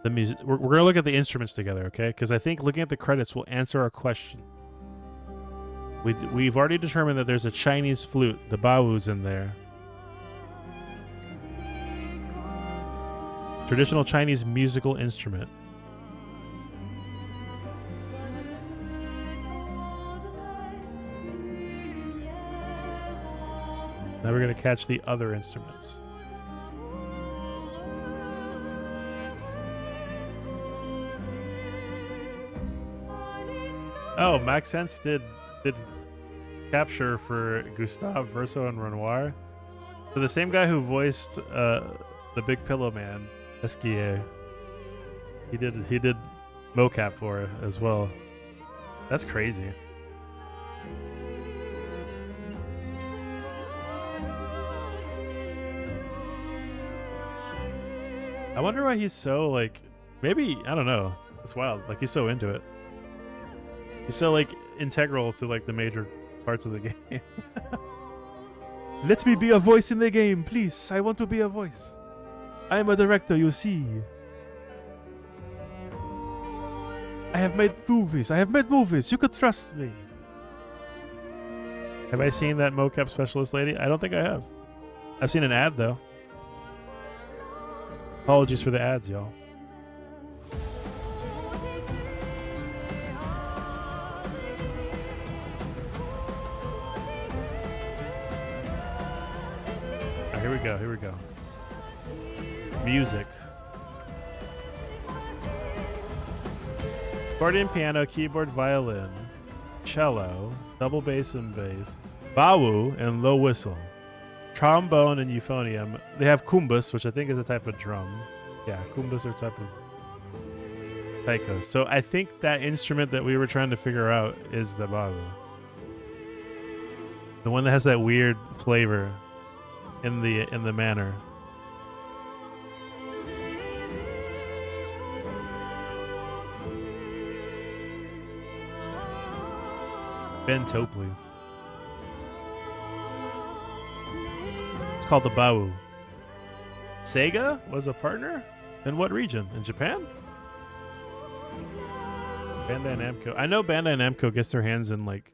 S1: the music. We're gonna look at the instruments together, okay? Because I think looking at the credits will answer our question. We've already determined that there's a Chinese flute. The bao's in there. Traditional Chinese musical instrument. Now we're going to catch the other instruments. Oh, Maxence did capture for Gustave, Verso, and Renoir. So the same guy who voiced the Big Pillow Man, Esquier, he did mocap for it as well. That's crazy. I wonder why he's so like, maybe, I don't know. It's wild. Like he's so into it. He's so like integral to like the major parts of the game. Let me be a voice in the game, please. I want to be a voice. I am a director, you see. I have made movies. I have made movies. You could trust me. Have I seen that mocap specialist lady? I don't think I have. I've seen an ad, though. Apologies for the ads, y'all. Right, here we go. Here we go. Music. Accordion, piano, keyboard, violin, cello, double bass and bass, bawu, and low whistle, trombone and euphonium. They have kumbas, which I think is a type of drum. Yeah, kumbas are a type of taiko. So I think that instrument that we were trying to figure out is the bawu. The one that has that weird flavor in the manner. Ben Topley. It's called the bawu. Sega was a partner? In what region? In Japan? Bandai Namco. I know Bandai Namco gets their hands in like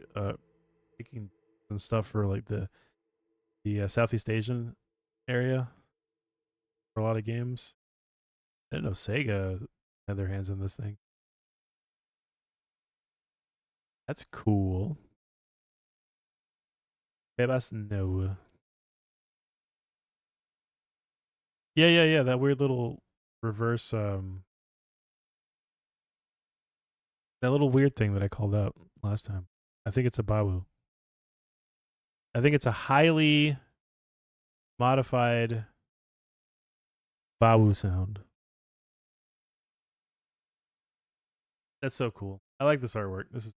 S1: making and stuff for like the Southeast Asian area for a lot of games. I didn't know Sega had their hands in this thing. That's cool. Bebas no. Yeah. That weird little reverse that little weird thing that I called out last time. I think it's a bawu. I think it's a highly modified bawu sound. That's so cool. I like this artwork. This is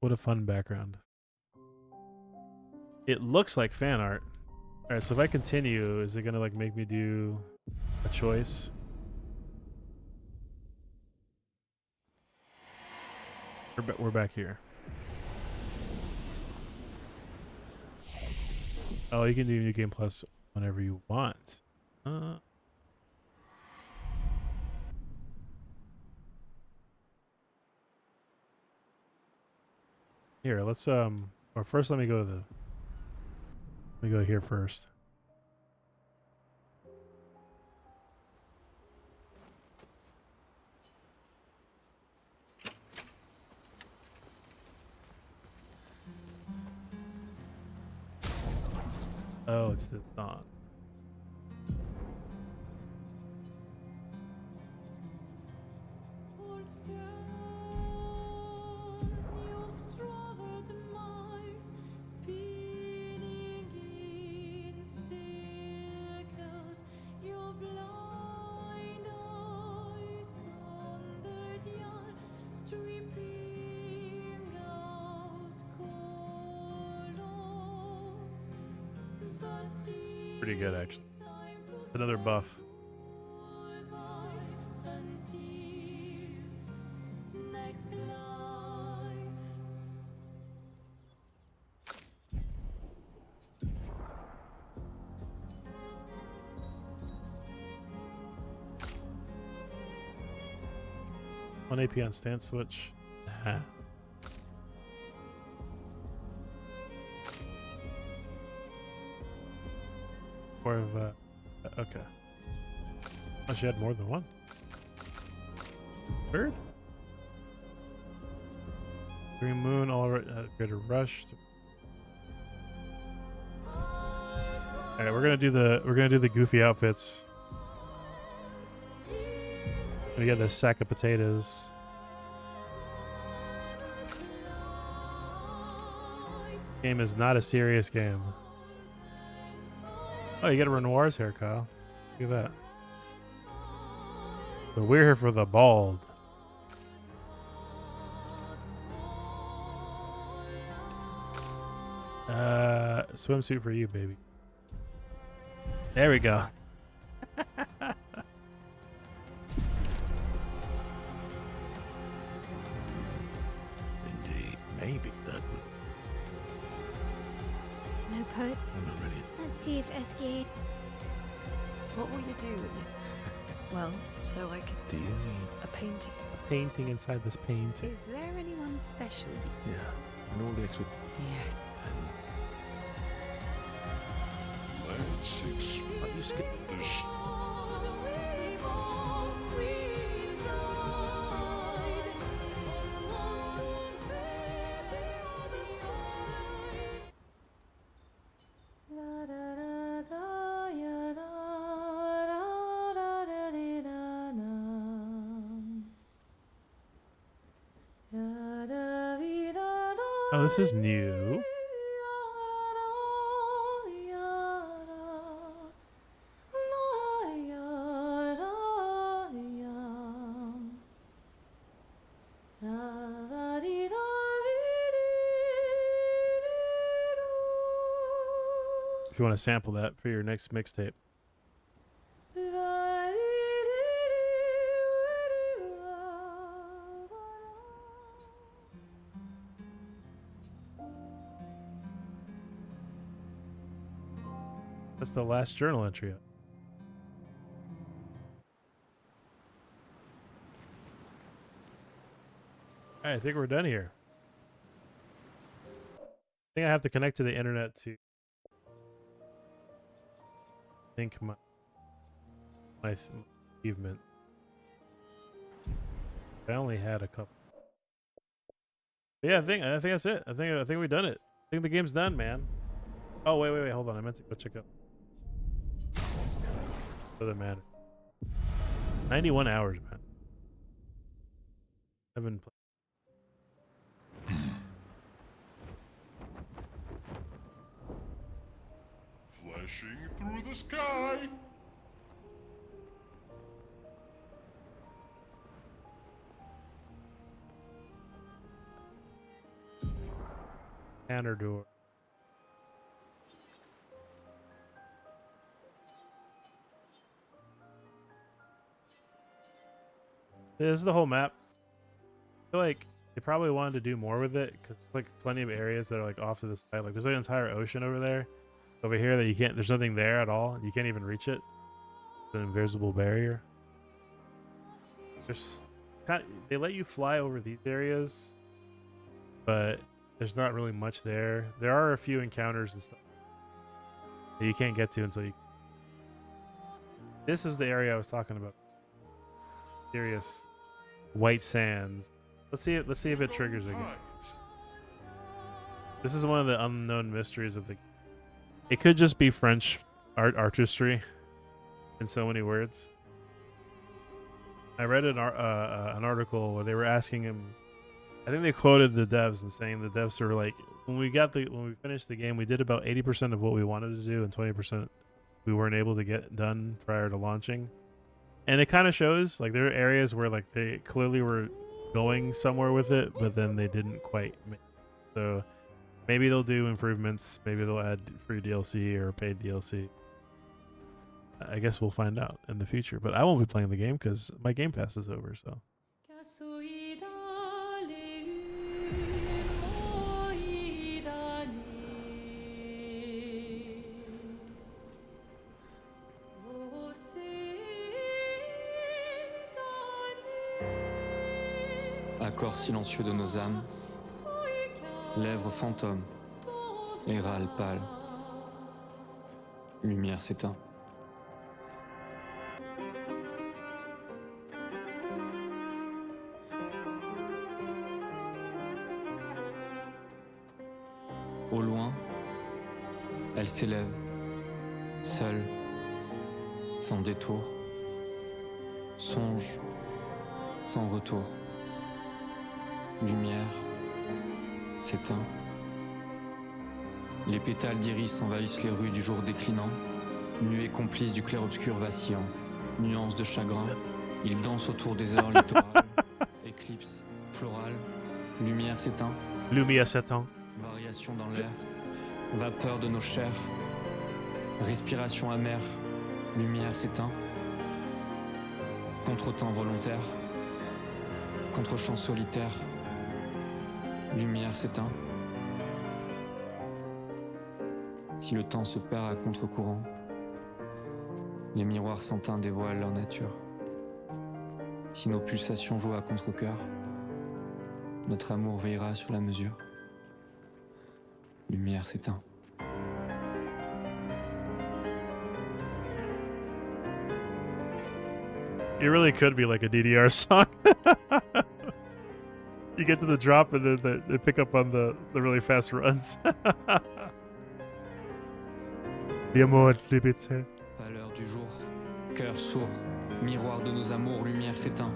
S1: what a fun background. It looks like fan art. All right, so if I continue, is it gonna like make me do a choice? We're back here. Oh, you can do New Game Plus whenever you want. Here, let's or first let me go here first. Oh, it's the song. Pretty good, actually. Another buff. One AP on stance switch. Nah. Of okay. Oh, she had more than one. Third. Green Moon, all right. Greater rush. All right, we're gonna do the goofy outfits. We got this sack of potatoes. Game is not a serious game. Oh, you got a Renoir's hair, Kyle. Look at that. So we're here for the bald. Swimsuit for you, baby. There we go.
S4: Indeed, maybe that would.
S2: could.
S4: I'm not ready.
S2: Let's see if SK.
S6: What will you do with it? Well, so I could.
S4: Do you mean?
S6: A painting.
S1: Painting inside this painting.
S3: Is there anyone special?
S4: Yeah. And all the expert.
S3: Yes.
S7: Let's
S4: Are you scared?
S7: this.
S1: Oh, this is new. If you want to sample that for your next mixtape. That's the last journal entry. Alright, I think we're done here. I think I have to connect to the internet to think my achievement. I only had a couple. But yeah, I think that's it. I think we've done it. I think the game's done, man. Oh wait, hold on. I meant to go check that. Doesn't matter. 91 hours, man. I've been
S7: Flashing through the sky.
S1: Tanner door. This is the whole map. I feel like they probably wanted to do more with it because like plenty of areas that are like off to the side. Like there's an entire ocean over there, over here that you can't. There's nothing there at all. You can't even reach it. It's an invisible barrier. There's they let you fly over these areas, but there's not really much there. There are a few encounters and stuff that you can't get to until you. This is the area I was talking about. Serious white sands. Let's see if it triggers again. This is one of the unknown mysteries of the. It could just be French artistry, in so many words. I read an article where they were asking him. I think they quoted the devs and saying the devs are like, when we finished the game, we did about 80% of what we wanted to do, and 20% we weren't able to get done prior to launching. And it kind of shows, like, there are areas where, like, they clearly were going somewhere with it, but then they didn't quite make it. So maybe they'll do improvements. Maybe they'll add free DLC or paid DLC. I guess we'll find out in the future. But I won't be playing the game because my Game Pass is over, so.
S9: Accord silencieux de nos âmes, lèvres fantômes et râle pâle. Lumière s'éteint. Au loin, elle s'élève, seule, sans détour, songe, sans retour. Lumière s'éteint. Les pétales d'iris envahissent les rues du jour déclinant, nuées complices du clair-obscur vacillant, nuances de chagrin, ils dansent autour des heures littorales, éclipse, florale, lumière s'éteint.
S1: Lumière s'éteint.
S9: Variation dans l'air, vapeur de nos chairs, respiration amère, lumière s'éteint. Contretemps volontaire, contre-champ solitaire, lumière s'éteint. si le temps se perd à contre-courant. Les miroirs sans teint dévoilent leur nature. Si nos pulsations jouent à contre-cœur, notre amour veillera sur la mesure. Lumière s'éteint.
S1: It really could be like a DDR song. You get to the drop and then they pick up on the really fast runs. L'amour limité.
S9: Pâleur du jour, cœur sourd, miroir de nos amours, lumière s'éteint.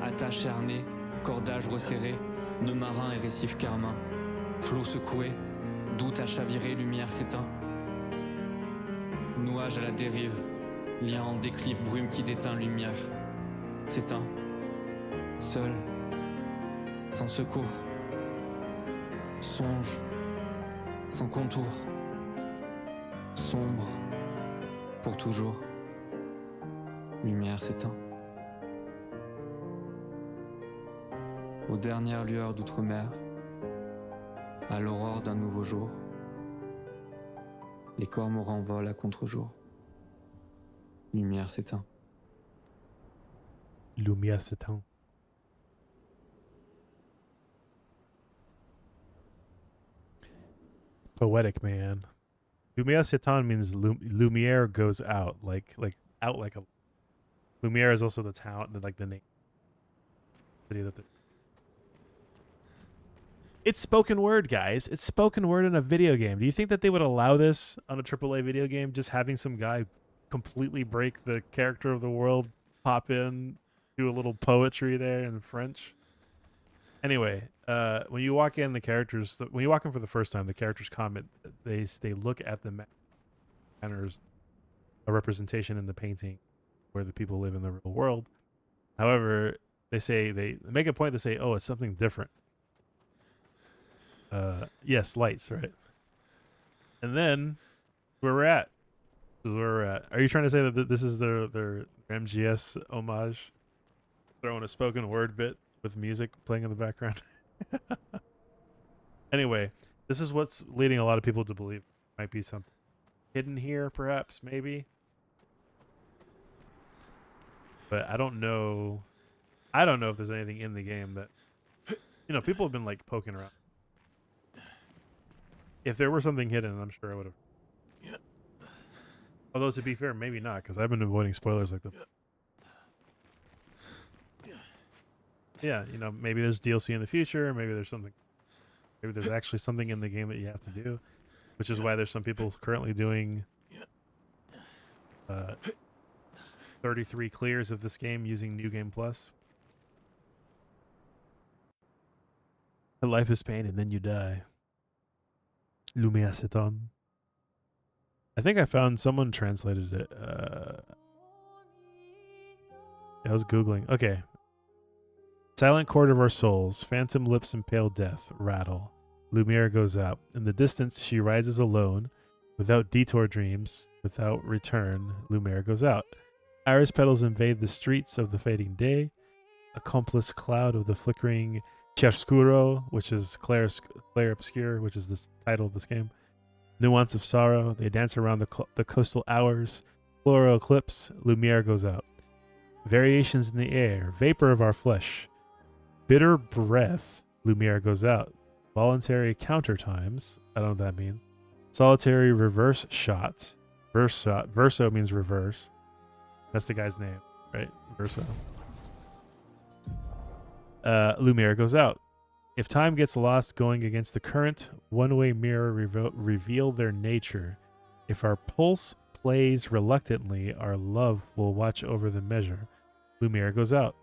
S9: Attache charnée, cordage resserré, nœud marin et récif carmin. Flot secoué, doute à chavirer, lumière s'éteint. Nuage à la dérive, lien en déclive, brume qui déteint, lumière s'éteint. Seul, sans secours, songe, sans contour, sombre, pour toujours, lumière s'éteint. Aux dernières lueurs d'outre-mer, à l'aurore d'un nouveau jour, les cormorans volent à contre-jour, lumière s'éteint.
S1: Lumière s'éteint. Poetic, man. Lumière s'éteint means lumiere goes out, like out like a. Lumiere is also the town, like the name. City that. It's spoken word, guys. It's spoken word in a video game. Do you think that they would allow this on a AAA video game? Just having some guy completely break the character of the world, pop in, do a little poetry there in French. Anyway, when you walk in, the characters, when you walk in for the first time, the characters comment. They look at the manners, a representation in the painting, where the people live in the real world. However, they make a point to say, "Oh, it's something different." Yes, lights, right? And then where we're at. This is where we're at. Are you trying to say that this is their MGS homage? Throwing a spoken word bit with music playing in the background. Anyway, this is what's leading a lot of people to believe might be something hidden here, perhaps, maybe. But I don't know. I don't know if there's anything in the game that, you know, people have been like poking around. If there were something hidden, I'm sure I would have. Although, to be fair, maybe not, because I've been avoiding spoilers like this. Yeah, you know, maybe there's DLC in the future. Maybe there's something. Maybe there's actually something in the game that you have to do, which is why there's some people currently doing 33 clears of this game using New Game Plus. Life is pain and then you die. Lumière s'éteint. I think I found someone translated it. I was Googling. Okay. Silent chord of our souls, phantom lips and pale death, rattle. Lumiere goes out. In the distance, she rises alone, without detour dreams, without return. Lumiere goes out. Iris petals invade the streets of the fading day. Accomplice cloud of the flickering chiaroscuro, which is clair obscure, which is the title of this game. Nuance of sorrow. They dance around the coastal hours. Floral eclipse. Lumiere goes out. Variations in the air. Vapor of our flesh. Bitter breath. Lumiere goes out. Voluntary counter times. I don't know what that means. Solitary reverse shot. Verso means reverse. That's the guy's name, right? Verso. Lumiere goes out. If time gets lost going against the current, one-way mirror reveal their nature. If our pulse plays reluctantly, our love will watch over the measure. Lumiere goes out.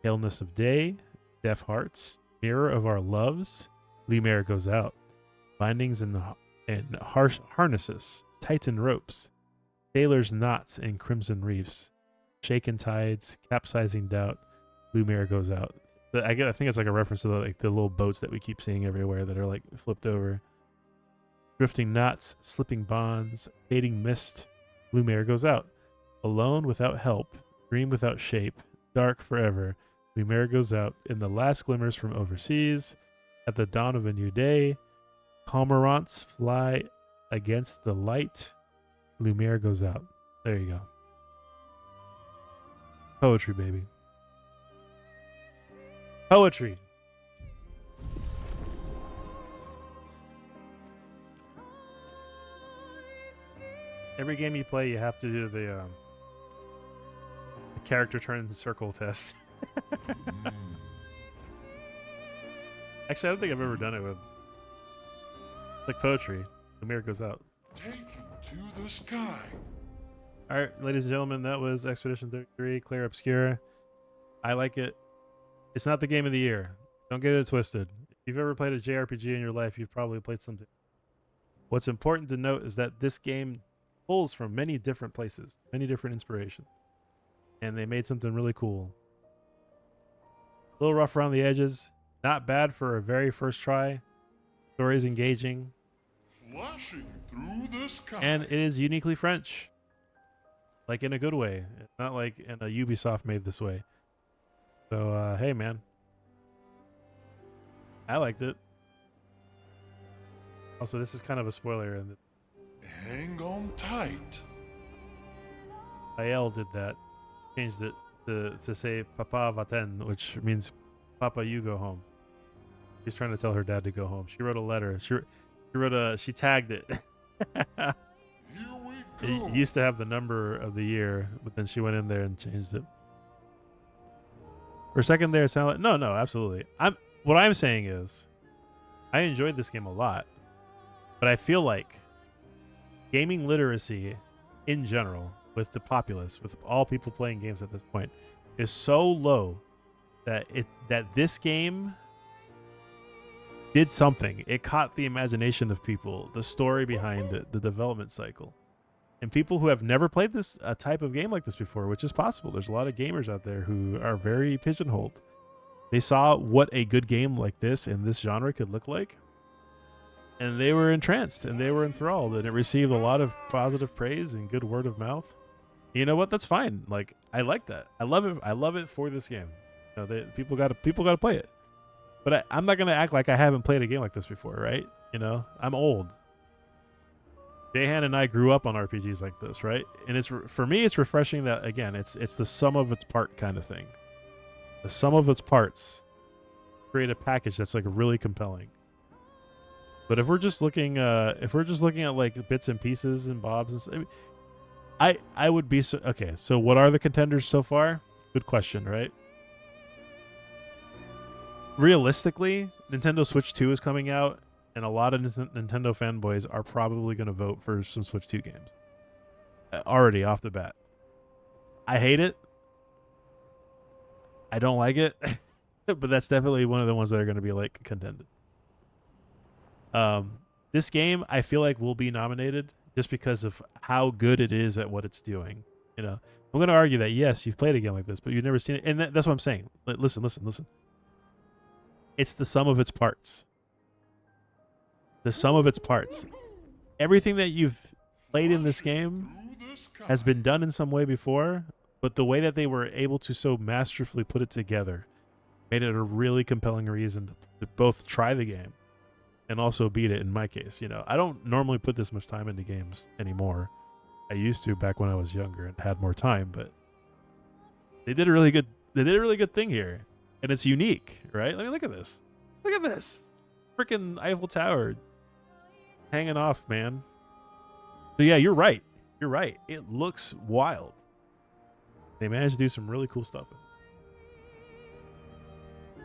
S1: Paleness of day, deaf hearts, mirror of our loves. Lumiere goes out. Bindings and harsh harnesses, tighten ropes, sailors' knots and crimson reefs, shaken tides, capsizing doubt. Lumiere goes out. I think it's like a reference to the little boats that we keep seeing everywhere that are like flipped over. Drifting knots, slipping bonds, fading mist. Lumiere goes out. Alone without help, dream without shape, dark forever. Lumiere goes out. In the last glimmers from overseas, at the dawn of a new day, cormorants fly against the light, Lumiere goes out. There you go. Poetry, baby. Poetry. Every game you play, you have to do the character turn circle test. Actually, I don't think I've ever done it with like poetry. The mirror goes out.
S10: Take him to the sky.
S1: All right, ladies and gentlemen, that was Expedition 33, Clair Obscura. I like it. It's not the game of the year. Don't get it twisted. If you've ever played a JRPG in your life, you've probably played something. What's important to note is that this game pulls from many different places, many different inspirations. And they made something really cool. A little rough around the edges. Not bad for a very first try. Story's engaging.
S10: Flashing through the sky.
S1: And it is uniquely French. Like in a good way. Not like in a Ubisoft made this way. So, hey, man. I liked it. Also, this is kind of a spoiler. And
S10: hang on tight.
S1: Ayel did that. Changed it to say Papa va-t'en, which means Papa, you go home. She's trying to tell her dad to go home. She wrote a letter. She tagged it.
S10: Here we go.
S1: It used to have the number of the year, but then she went in there and changed it. For a second there, it sounded like no, absolutely. What I'm saying is, I enjoyed this game a lot, but I feel like gaming literacy in general, with the populace, with all people playing games at this point, is so low that this game did something. It caught the imagination of people, the story behind it, the development cycle. And people who have never played this a type of game like this before, which is possible. There's a lot of gamers out there who are very pigeonholed. They saw what a good game like this in this genre could look like, and they were entranced and they were enthralled, and it received a lot of positive praise and good word of mouth. You know what? That's fine. Like, I like that. I love it. I love it for this game. You know, people got to play it. But I'm not gonna act like I haven't played a game like this before, right? You know, I'm old. Jahan and I grew up on RPGs like this, right? And it's for me, it's refreshing that, again, it's the sum of its part kind of thing. The sum of its parts create a package that's like really compelling. But if we're just looking at like bits and pieces and bobs and stuff, I would be okay. So what are the contenders so far? Good question, right? Realistically, Nintendo Switch 2 is coming out, and a lot of Nintendo fanboys are probably going to vote for some Switch 2 games. Already off the bat. I hate it. I don't like it. But that's definitely one of the ones that are going to be like contended. This game, I feel like, will be nominated just because of how good it is at what it's doing. You know, I'm going to argue that, yes, you've played a game like this, but you've never seen it. And that's what I'm saying. Listen. It's the sum of its parts. The sum of its parts. Everything that you've played in this game has been done in some way before, but the way that they were able to so masterfully put it together made it a really compelling reason to both try the game and also beat it. In my case, you know, I don't normally put this much time into games anymore. I used to back when I was younger and had more time, but they did a really good thing here. And it's unique, right? I mean, look at this. Look at this. Freaking Eiffel Tower hanging off, man. So yeah, you're right. You're right. It looks wild. They managed to do some really cool stuff with it.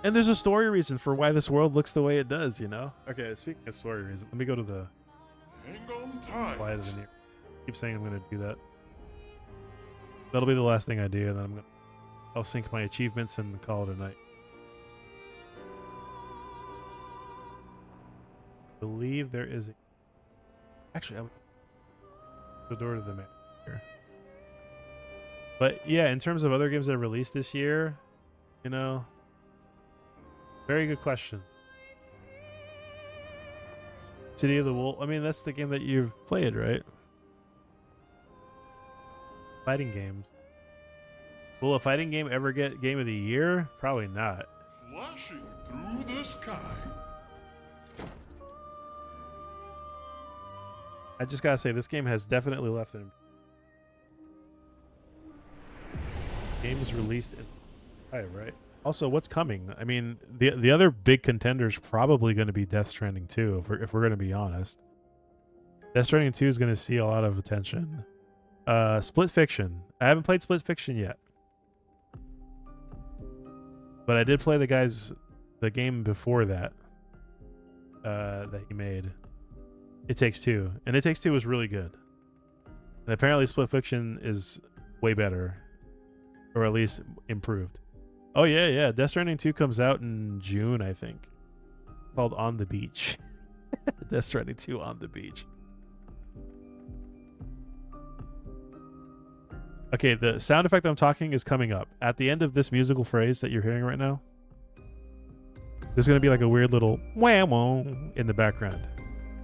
S1: And there's a story reason for why this world looks the way it does, you know? Okay, speaking of story reason, let me go to the
S10: Hang on tight.
S1: why doesn't it keep saying I'm gonna do that. That'll be the last thing I do, and then I'll sync my achievements and call it a night. I believe there is a... Actually, I would... the door to the map here. But yeah, in terms of other games that are released this year, you know, very good question. City of the Wolf. I mean, that's the game that you've played, right? Fighting games. Will a fighting game ever get Game of the Year? Probably not.
S10: Flashing through the sky.
S1: I just gotta say, this game has definitely left an. Games released in. Right. Also, what's coming? I mean, the other big contender's probably going to be Death Stranding 2, if we're going to be honest. Death Stranding 2 is going to see a lot of attention. Split Fiction. I haven't played Split Fiction yet. But I did play the game before that that he made. It Takes Two. And It Takes Two was really good. And apparently Split Fiction is way better. Or at least improved. Oh, yeah. Death Stranding 2 comes out in June, I think. Called On the Beach. Death Stranding 2 On the Beach. Okay, the sound effect I'm talking is coming up. At the end of this musical phrase that you're hearing right now, there's going to be like a weird little wah-wah in the background.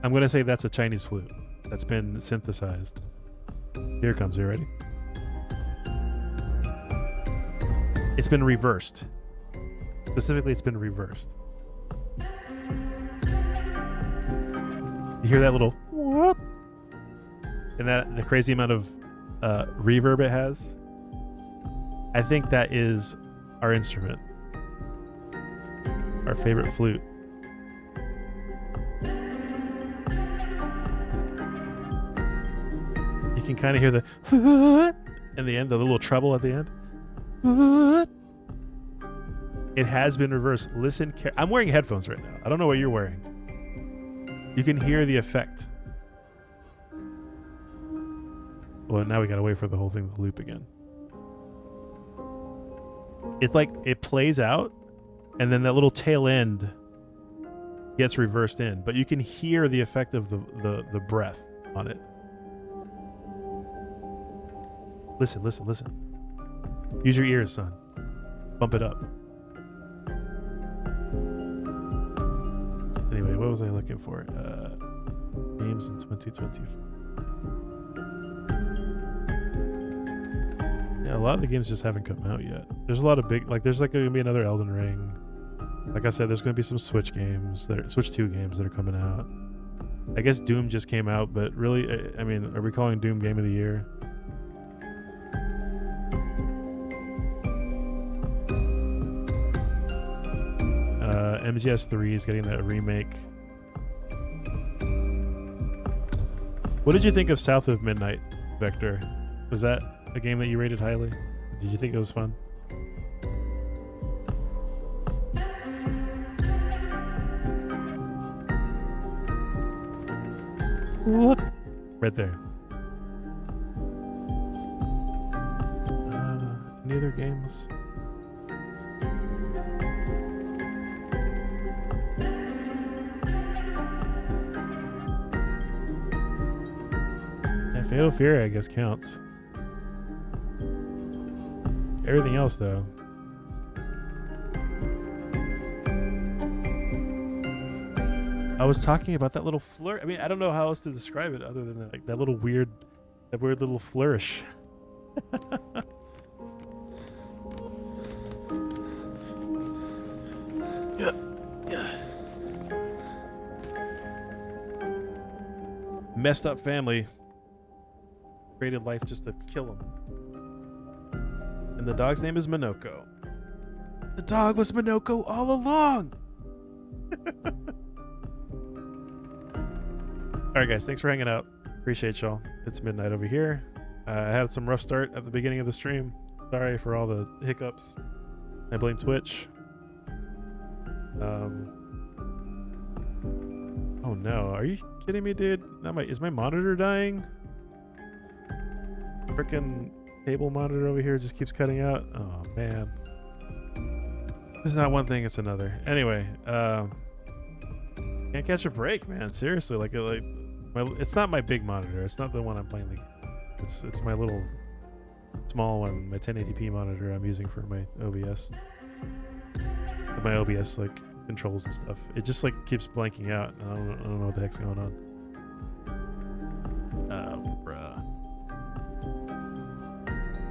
S1: I'm going to say that's a Chinese flute that's been synthesized. Here it comes. You ready? It's been reversed. Specifically, it's been reversed. You hear that little whoop? And that the crazy amount of reverb it has? I think that is our instrument. Our favorite flute. You can kind of hear the in the end, the little treble at the end. It has been reversed. Listen, I'm wearing headphones right now. I don't know what you're wearing. You can hear the effect. Well, now we gotta wait for the whole thing to loop again. It's like it plays out, and then that little tail end gets reversed in, but you can hear the effect of the breath on it. Listen. Use your ears, son. Bump it up. Anyway, what was I looking for? Games in 2024. Yeah, a lot of the games just haven't come out yet. There's a lot of big, like, there's like going to be another Elden Ring. Like I said, there's going to be some Switch 2 games that are coming out. I guess Doom just came out, but really, I mean, are we calling Doom Game of the Year? MGS3 is getting that remake. What did you think of South of Midnight, Vector? Was that a game that you rated highly? Did you think it was fun? What? Right there. Any other games? Fatal Fury, I guess, counts. Everything else, though. I was talking about that little flourish. I mean, I don't know how else to describe it other than that, like that weird little flourish. Messed up family. Created life just to kill him. And the dog's name is Minoko. The dog was Minoko all along. Alright guys, thanks for hanging out. Appreciate y'all. It's midnight over here. I had some rough start at the beginning of the stream. Sorry for all the hiccups. I blame Twitch. Oh no, are you kidding me, dude? Is my monitor dying? Frickin' table monitor over here just keeps cutting out. Oh man, it's not one thing, it's another. Anyway, can't catch a break, man. Seriously, it's not my big monitor. It's not the one I'm playing. It's my little small one, my 1080p monitor I'm using for my OBS. My OBS controls and stuff. It just keeps blanking out. I don't know what the heck's going on. Bruh.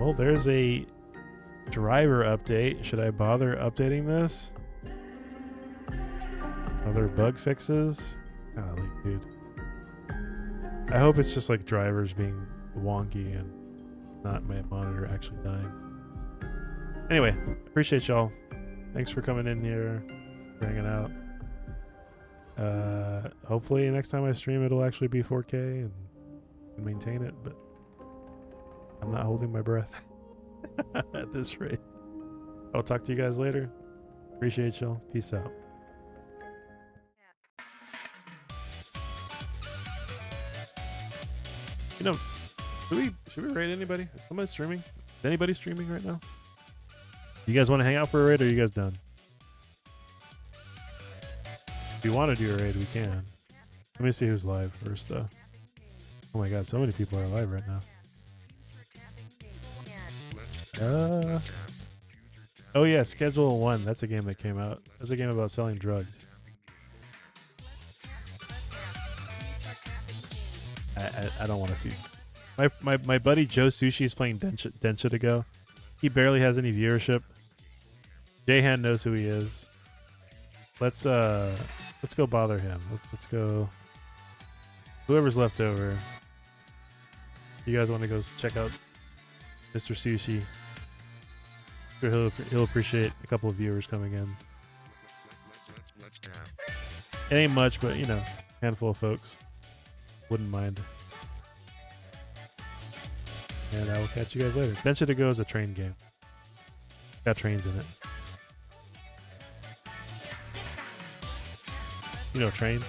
S1: Well, there's a driver update. Should I bother updating this? Other bug fixes? Golly, dude. I hope it's just like drivers being wonky and not my monitor actually dying. Anyway, appreciate y'all. Thanks for coming in here, for hanging out. Hopefully next time I stream it'll actually be 4K and maintain it, but I'm not holding my breath at this rate. I'll talk to you guys later. Appreciate y'all. Peace out. You know, should we raid anybody? Is somebody streaming? Is anybody streaming right now? You guys want to hang out for a raid, or are you guys done? If you want to do a raid, we can. Let me see who's live first, though. Oh my god, so many people are live right now. Oh yeah, Schedule 1. That's a game that came out. That's a game about selling drugs. I don't want to see this. My buddy Joe Sushi is playing Densha to Go. He barely has any viewership. Jahan knows who he is. Let's go bother him. Let's go. Whoever's left over. You guys want to go check out Mr. Sushi? Sure, he'll appreciate a couple of viewers coming in. It ain't much, but you know, handful of folks. Wouldn't mind. And I will catch you guys later. Densha to Go is a train game. Got trains in it. You know trains?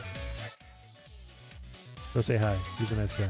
S1: Go say hi. He's a nice guy.